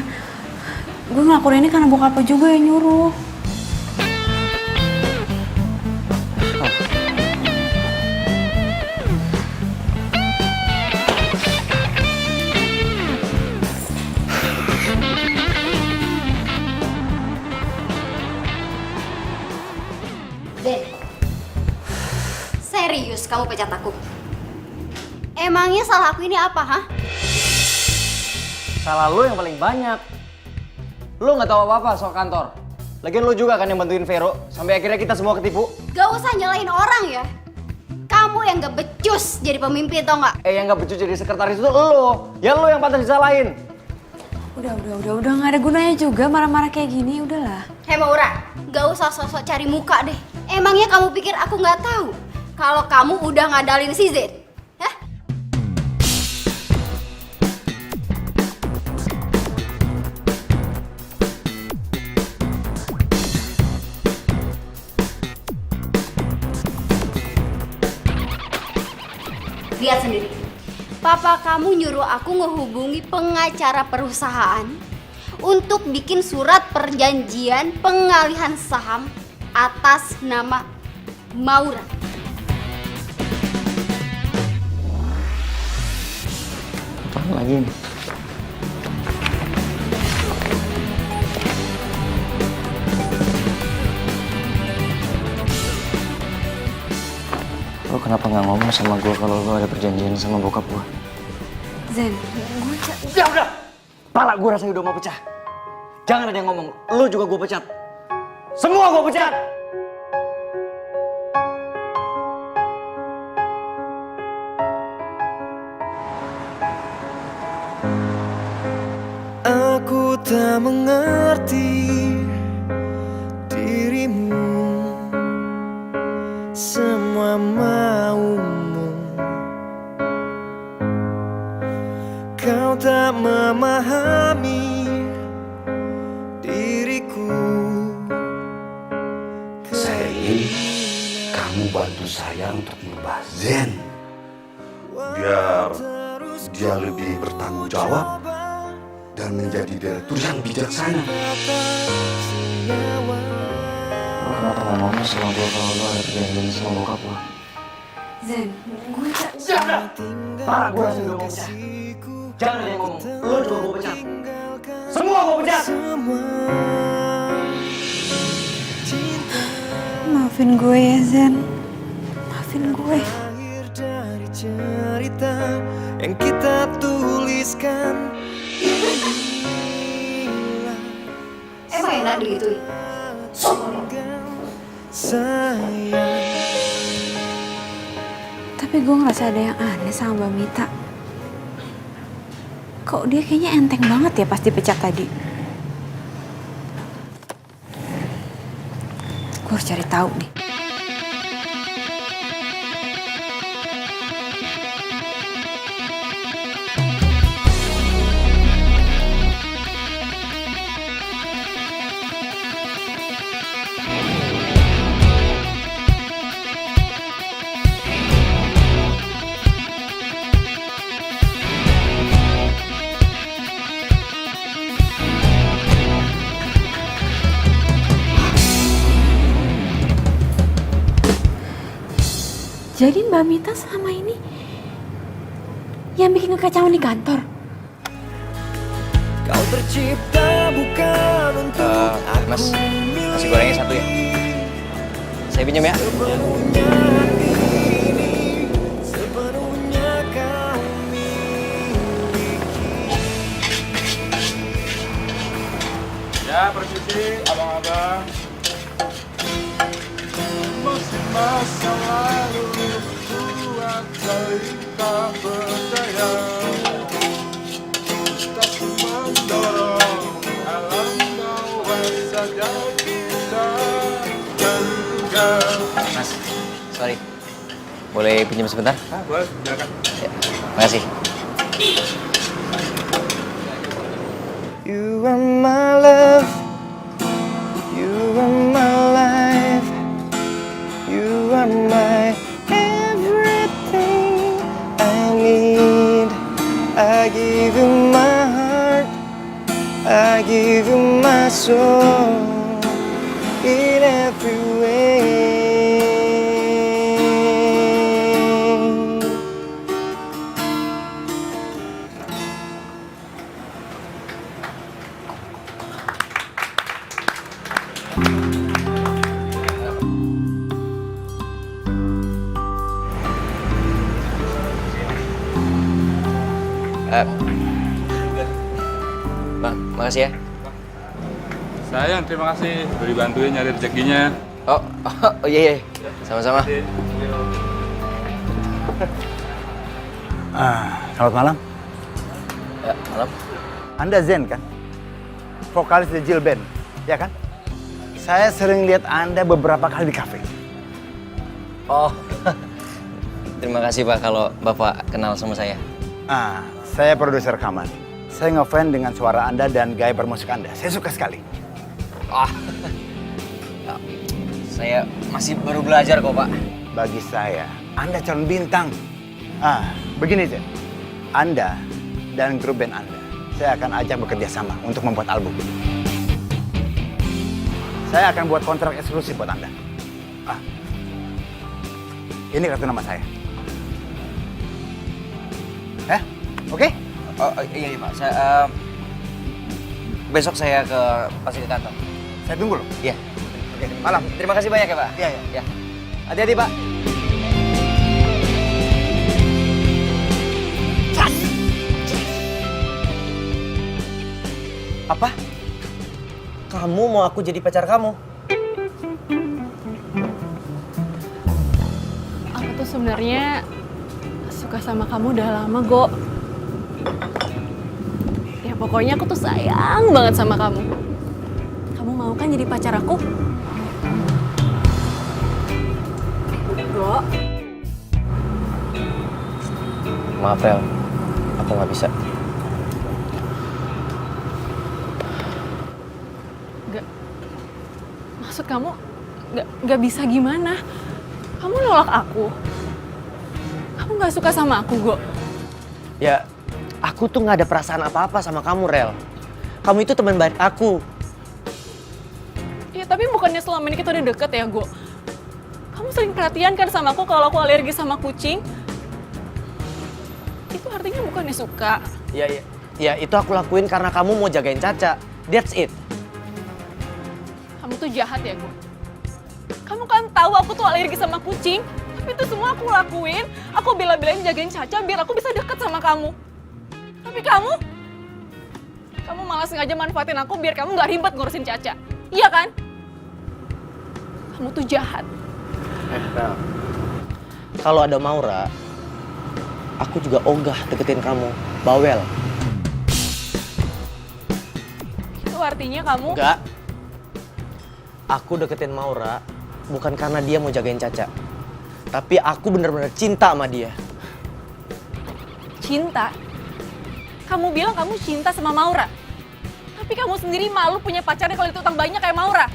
Gue ngelakuin ini karena bokap lo juga yang nyuruh. Zen, serius kamu pecat aku? Emangnya salah aku ini apa, hah? Salah lo yang paling banyak. Lo nggak tahu apa-apa soal kantor. Lagian lo juga kan yang bantuin Vero sampai akhirnya kita semua ketipu. Gak usah nyalahin orang ya. Kamu yang gak becus jadi pemimpin, tau nggak? Yang nggak becus jadi sekretaris itu lo. Ya lo yang pantas disalahin. Udah nggak ada gunanya juga marah-marah kayak gini, udahlah. Hei Maura, gak usah sosok cari muka deh. Emangnya kamu pikir aku nggak tahu kalau kamu udah ngadalin si Zen? Hah? Lihat sendiri. Papa kamu nyuruh aku ngehubungi pengacara perusahaan untuk bikin surat perjanjian pengalihan saham atas nama Maura. Apaan lagi nih? Lo kenapa nggak ngomong sama gue kalau lo ada perjanjian sama bokap gue? Zen, Udah. Pala gue rasanya udah mau pecah. Jangan ada yang ngomong. Lo juga gue pecat. Semua gue pecat. Aku tak mengerti dirimu. Semua kamu bantu saya untuk merubah Zen. Biar dia lebih bertanggung jawab dan menjadi direktur yang bijaksana. Lo kenapa gak ngomong sama gue kalau lo ada perjanjian sama bokap lo? Zen, gue Jangan! Parah, gue langsung ngomong pecat. Jangan ada yang ngomong, lo juga gue pecat. Semua gue pecat! Maafin gue ya Zen, maafin gue. Dari cerita yang kita tuliskan. Emang enak digituin? Sayang. Tapi gue ngerasa ada yang aneh sama Mbak Mita. Kok dia kayaknya enteng banget ya pas dipecat tadi. Gue harus cari tahu nih. Jadi Mbak Mita selama ini yang bikin kekacauan di kantor. Kau tercipta bukan untuk Mas, nasi gorengnya satu ya? Saya pinjam ya? sepenuhnya kau miliki. Ya, persisi, abang-abang. Masih masa lalu buat saling tak percaya. Tak mendorong alam bawah saja kita tinggal. Mas, sorry. Boleh pinjam sebentar? Boleh, silakan. Ya, makasih. You are my love, you are my life, you are my everything I need. I give you my heart, I give you my soul in every way. Bang, makasih ya. Sayang, terima kasih udah dibantuin nyari rezekinya. Oh iya, iya. Sama-sama. Selamat malam. Ya, malam. Anda Zen kan? Vokalis The Jill Band, ya kan? Saya sering lihat Anda beberapa kali di kafe. Oh, terima kasih Pak kalau Bapak kenal sama saya. Saya produser rekaman. Saya ngefans dengan suara Anda dan gaya bermusik Anda. Saya suka sekali. Saya masih baru belajar kok, Pak. Bagi saya, Anda calon bintang. Begini Zen. Anda dan grup band Anda, saya akan ajak bekerja sama untuk membuat album. Saya akan buat kontrak eksklusif buat Anda. Ini kartu nama saya. Oke? Oh iya Pak. Besok saya pasti ke kantor. Saya tunggu loh. Iya. Oke, malam. Terima kasih banyak ya Pak. Iya. Ya. Hati-hati Pak. Apa? Kamu mau aku jadi pacar kamu? Aku tuh sebenarnya suka sama kamu udah lama, Go. Ya pokoknya aku tuh sayang banget sama kamu. Kamu mau kan jadi pacar aku? Go. Maaf Rel, aku nggak bisa. Maksud kamu nggak bisa gimana? Kamu nolak aku? Kamu gak suka sama aku, Go? Ya, aku tuh gak ada perasaan apa-apa sama kamu, Rel. Kamu itu teman baik aku. Ya, tapi bukannya selama ini kita udah deket ya, Go? Kamu sering perhatian kan sama aku kalau aku alergi sama kucing? Itu artinya bukannya suka. Ya, itu aku lakuin karena kamu mau jagain Caca. That's it. Kamu tuh jahat ya, Go? Kamu kan tahu aku tuh alergi sama kucing, tapi itu semua aku lakuin. Aku bela-belain jagain Caca biar aku bisa deket sama kamu. Tapi kamu malah sengaja manfaatin aku biar kamu gak ribet ngurusin Caca. Iya kan? Kamu tuh jahat. Rel, kalau ada Maura, aku juga ogah deketin kamu. Bawel. Itu artinya kamu... Enggak. Aku deketin Maura bukan karena dia mau jagain Caca. Tapi aku bener-bener cinta sama dia. Cinta? Kamu bilang kamu cinta sama Maura. Tapi kamu sendiri malu punya pacarnya kalau itu utang banyak kayak Maura.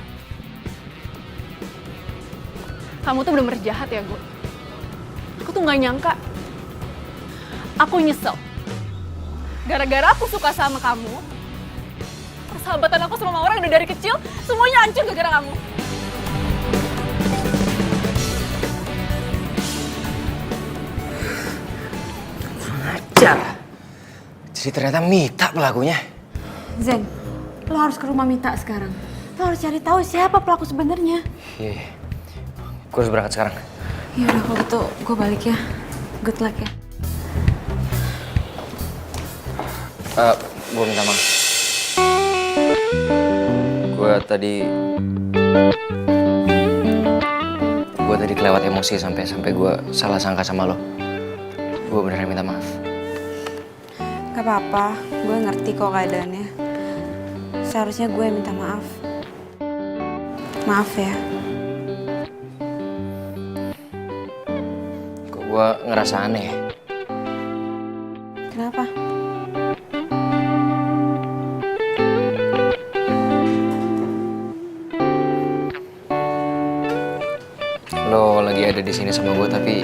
Kamu tuh bener-bener jahat ya, Go. Aku tuh gak nyangka. Aku nyesel. Gara-gara aku suka sama kamu, persahabatan aku sama Maura yang udah dari kecil, semuanya hancur gara-gara kamu. Ajar. Jadi ternyata Mita pelakunya. Zen, lo harus ke rumah Mita sekarang. Lo harus cari tahu siapa pelaku sebenarnya. Iya. Gue harus berangkat sekarang. Ya udah kalau gitu gue balik ya. Good luck ya. Gue minta maaf. Gue tadi kelewat emosi sampai gue salah sangka sama lo. Gue beneran minta maaf. Gak apa-apa, gue ngerti kok keadaannya. Seharusnya gue yang minta maaf. Maaf ya. Kok gue ngerasa aneh ya? Kenapa? Lo lagi ada di sini sama gue tapi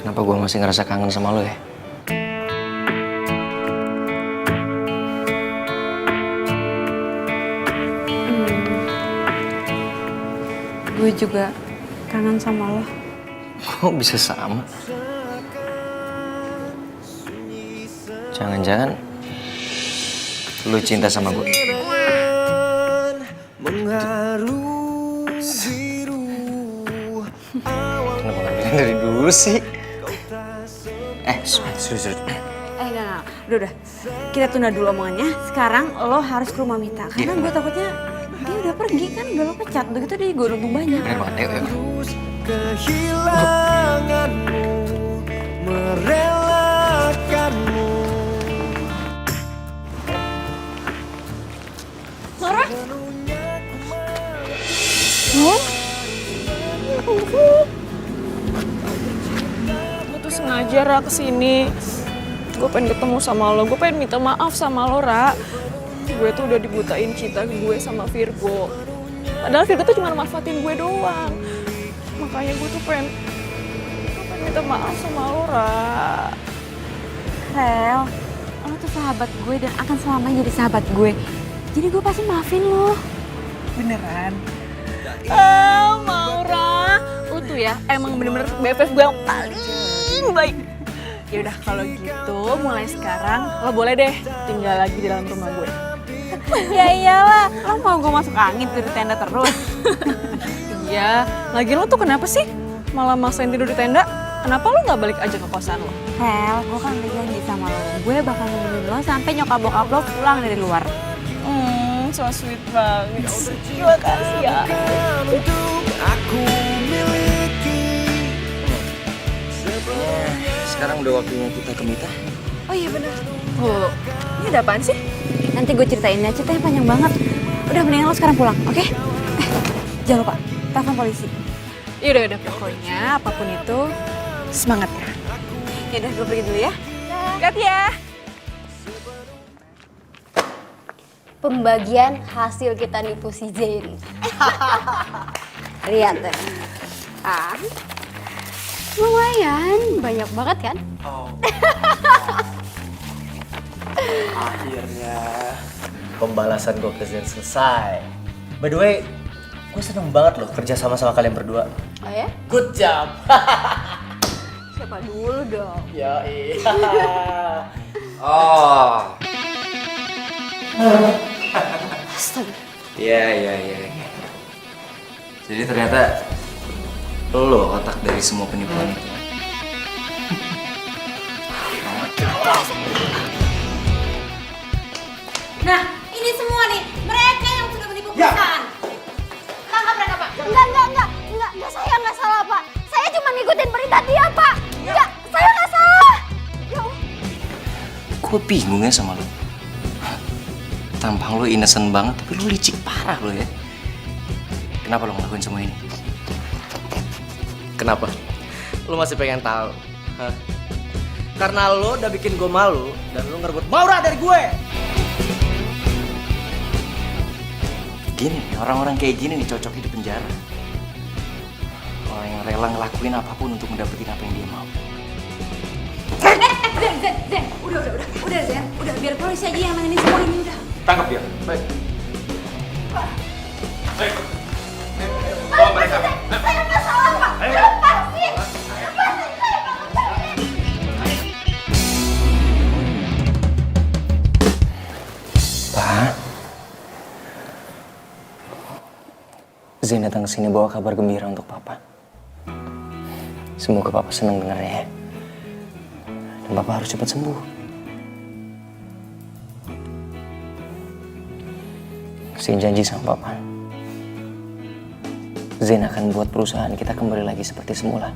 kenapa gue masih ngerasa kangen sama lo ya? Gue juga kangen sama lo. Kok bisa sama? Jangan-jangan lo cinta sama gue? Kenapa gak bilang dari dulu sih? Serius. Enggak. Udah. Kita tunda dulu omongannya. Sekarang lo harus ke rumah Mita. Karena gue takutnya dia udah pergi kan, udah lo pecat. Udah gitu dia gue untung banyak. Bener banget, ayo. Kehilanganmu, merelakanmu. Laura? Gue tuh sengaja Ra kesini. Gue pengen ketemu sama lo, gue pengen minta maaf sama lo, Ra. Gue tuh udah dibutain cinta gue sama Virgo. Padahal Virgo tuh cuma manfaatin gue doang. Makanya gue tuh pengen minta maaf sama lo, Ra. Rel, lo tuh sahabat gue dan akan selamanya jadi sahabat gue. Jadi gue pasti maafin lo. Beneran? Maura, lo tuh ya emang bener-bener BFF gue yang paling baik. Ya udah kalau gitu mulai sekarang lo boleh deh tinggal lagi di dalam rumah gue. Ya iyalah, lo mau gue masuk angin tidur di tenda terus? Iya, lagi lo tuh kenapa sih malah maksain tidur di tenda? Kenapa lo nggak balik aja ke kosan lo? Rel, gue kan udah janji sama lo. Gue bakal nemenin lo sampai nyokap bokap lo pulang dari luar. So sweet banget. Terima kasih ya. Aku miliki. Sekarang udah waktunya kita ke Mita. Oh iya benar. Oh, ini ada apaan sih? Nanti gue ceritain ya, ceritanya panjang banget. Udah mendingan lo sekarang pulang, oke? Jangan lupa, telepon polisi. Yaudah, pokoknya apapun itu semangat ya. Yaudah, gue pergi dulu ya. Hati ya. Pembagian hasil kita nipu si Jerry. Lihat deh. Lumayan, banyak banget kan? Akhirnya pembalasan gue ke Zen selesai. By the way, gue seneng banget loh kerja sama kalian berdua. Oh ya? Good job. Siapa dulu dong? Ya iya. Oh. Astaga. Iya. Jadi ternyata lo otak dari semua penipuan itu. Nah, ini semua nih, mereka yang sudah menipu perusahaan. Tangkap mereka, Pak. Enggak, saya nggak salah, Pak. Saya cuma ngikutin perintah dia, Pak. Enggak, saya nggak salah. Ya Allah. Gue bingung ya sama lo. Tampang lo innocent banget, tapi lo licik parah lo ya. Kenapa lo ngelakuin semua ini? Kenapa? Lu masih pengen tahu? Hah? Karena lo udah bikin gue malu dan lo ngerebut Maura dari gue. Gini nih, orang-orang kayak gini nih cocok di penjara. Orang yang rela ngelakuin apapun untuk mendapatkan apa yang dia mau. Zen, udah Zen, udah biar polisi aja yang nanganin semua ini udah. Tangkap dia. Baik. Baik. Bawa mereka. Saya nggak salah, Pak. Lepasin. Saya nggak salah. Pak, Zen datang ke sini bawa kabar gembira untuk Papa. Semoga Papa senang dengarnya ya. Dan Papa harus cepat sembuh. Zen janji sama Papa. Zen akan buat perusahaan kita kembali lagi seperti semula.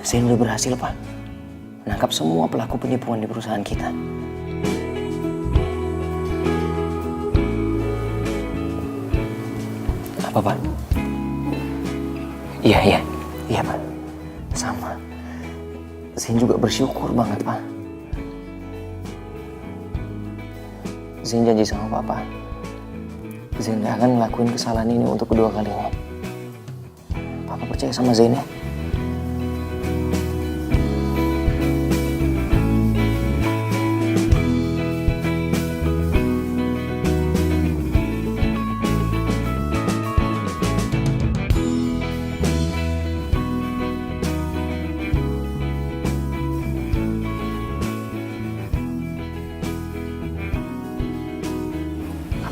Zen udah berhasil, Pak. Menangkap semua pelaku penipuan di perusahaan kita. Apa, Pak? Iya, Pak. Sama. Zen juga bersyukur banget, Pak. Zen janji sama Papa. Zen gak akan ngelakuin kesalahan ini untuk kedua kalinya. Papa percaya sama Zen ya?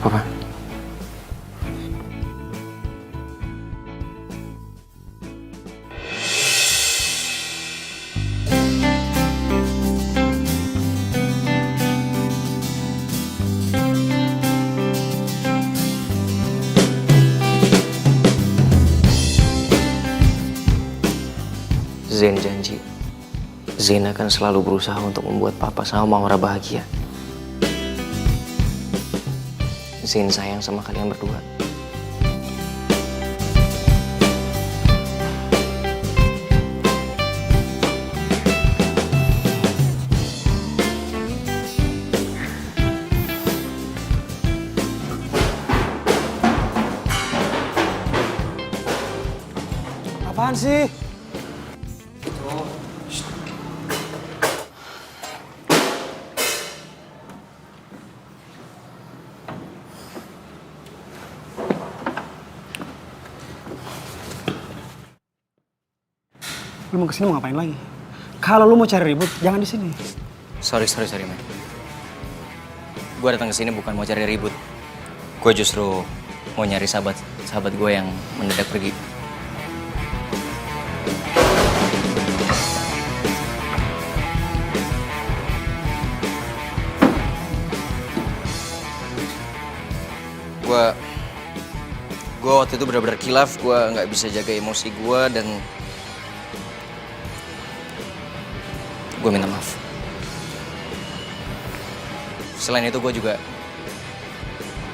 Apa, Pak? Zen janji, Zen akan selalu berusaha untuk membuat Papa sama Maura bahagia. Zen sayang sama kalian berdua. Apaan sih? Lu mau kesini mau ngapain lagi? Kalau lu mau cari ribut, jangan di sini. Sorry, man. Gue datang ke sini bukan mau cari ribut. Gue justru mau nyari sahabat gue yang mendadak pergi. Gue waktu itu benar-benar kilaf, gue nggak bisa jaga emosi gue dan gue minta maaf. Selain itu gue juga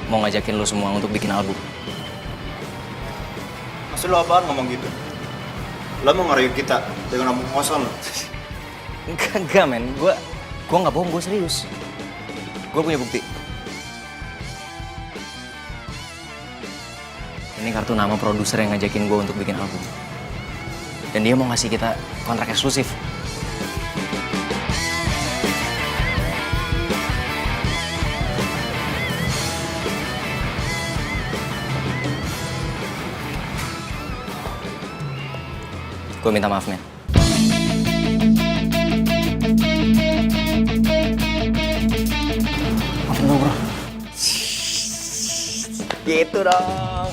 mau ngajakin lo semua untuk bikin album. Maksud lo apaan ngomong gitu? Lo mau ngerayu kita dengan ngomong kosong lo? Enggak men, gue nggak bohong, gue serius. Gue punya bukti. Ini kartu nama produser yang ngajakin gue untuk bikin album. Dan dia mau ngasih kita kontrak eksklusif. Gue minta maaf, men. Maafin gue, bro. Gitu dong.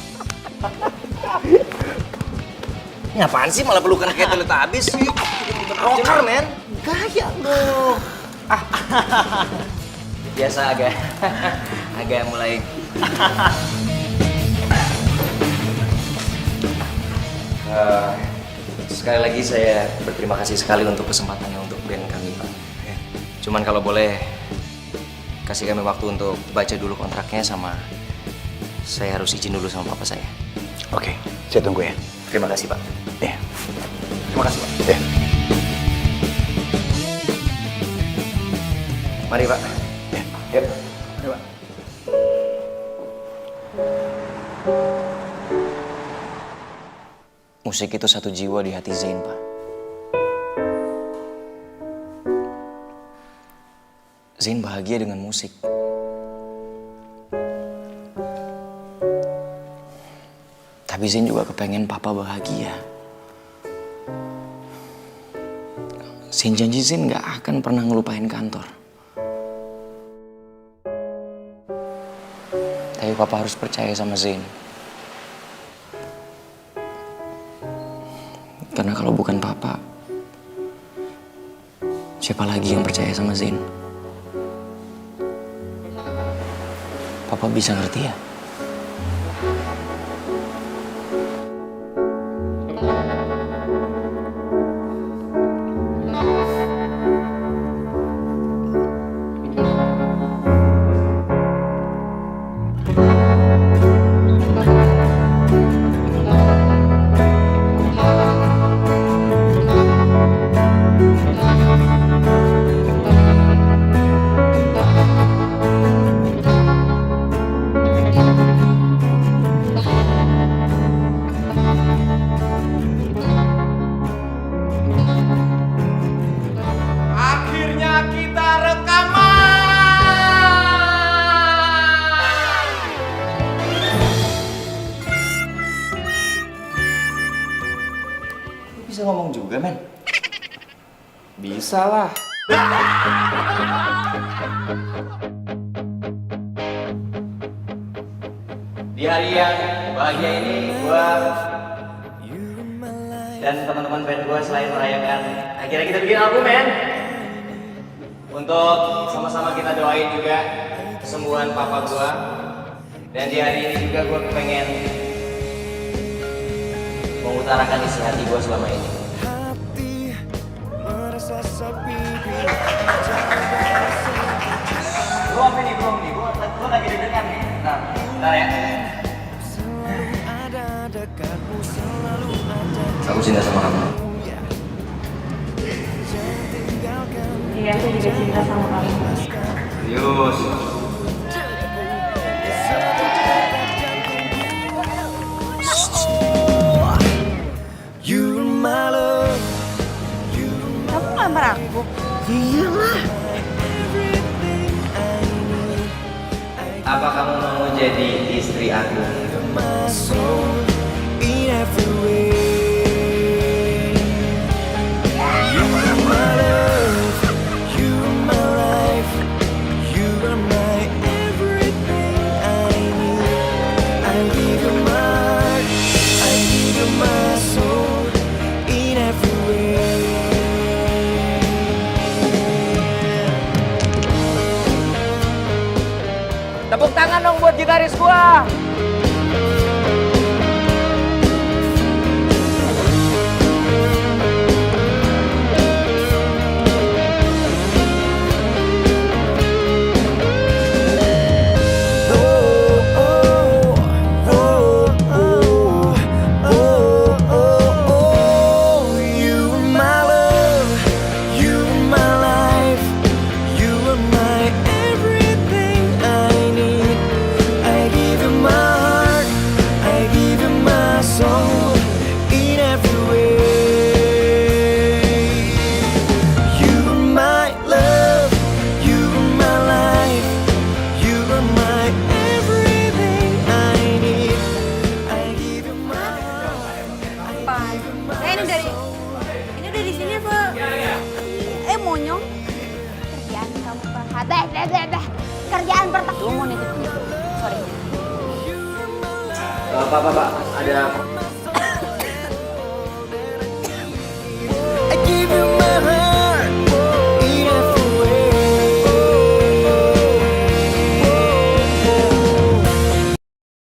Ini apaan sih malah pelukan kayak Teletubbies sih? Rocker, men. Gaya lo. Biasa agak mulai. Sekali lagi saya berterima kasih sekali untuk kesempatannya untuk band kami, Pak. Cuman kalau boleh kasih kami waktu untuk baca dulu kontraknya, sama saya harus izin dulu sama papa saya. Oke, saya tunggu ya. Terima kasih, Pak. Ya. Terima kasih, Pak. Ya. Mari, Pak. Ya. Yuk. Mari, Pak. Musik itu satu jiwa di hati Zain, Pak. Zain bahagia dengan musik. Tapi Zain juga kepengen papa bahagia. Zain janji Zain gak akan pernah ngelupain kantor. Tapi papa harus percaya sama Zain. Karena kalau bukan papa, siapa lagi yang percaya sama Zain? Papa bisa ngerti ya? Bisa ngomong juga, men? Bisa lah. Di hari yang bahagia ini, gua dan teman-teman band gua selain merayakan akhirnya kita bikin album, men. Untuk sama-sama kita doain juga kesembuhan papa gua. Dan di hari ini juga gua pengen mengutarakan isi hati gua selama ini. Lu apa nih, bro? Nih, gua lagi deg-degan nih. Bentar ya. Aku cinta sama kamu. Iya, aku juga cinta sama kamu. Serius. Kamu ngelamar aku? Iyalah. Apa kamu mau jadi istri aku? Tepuk tangan dong buat gitaris gua. My everything I need, I give you my monyong. Kerjaan kamu kerjaan pertama. Lu mau nitip gitu. Sorry. Pak, ada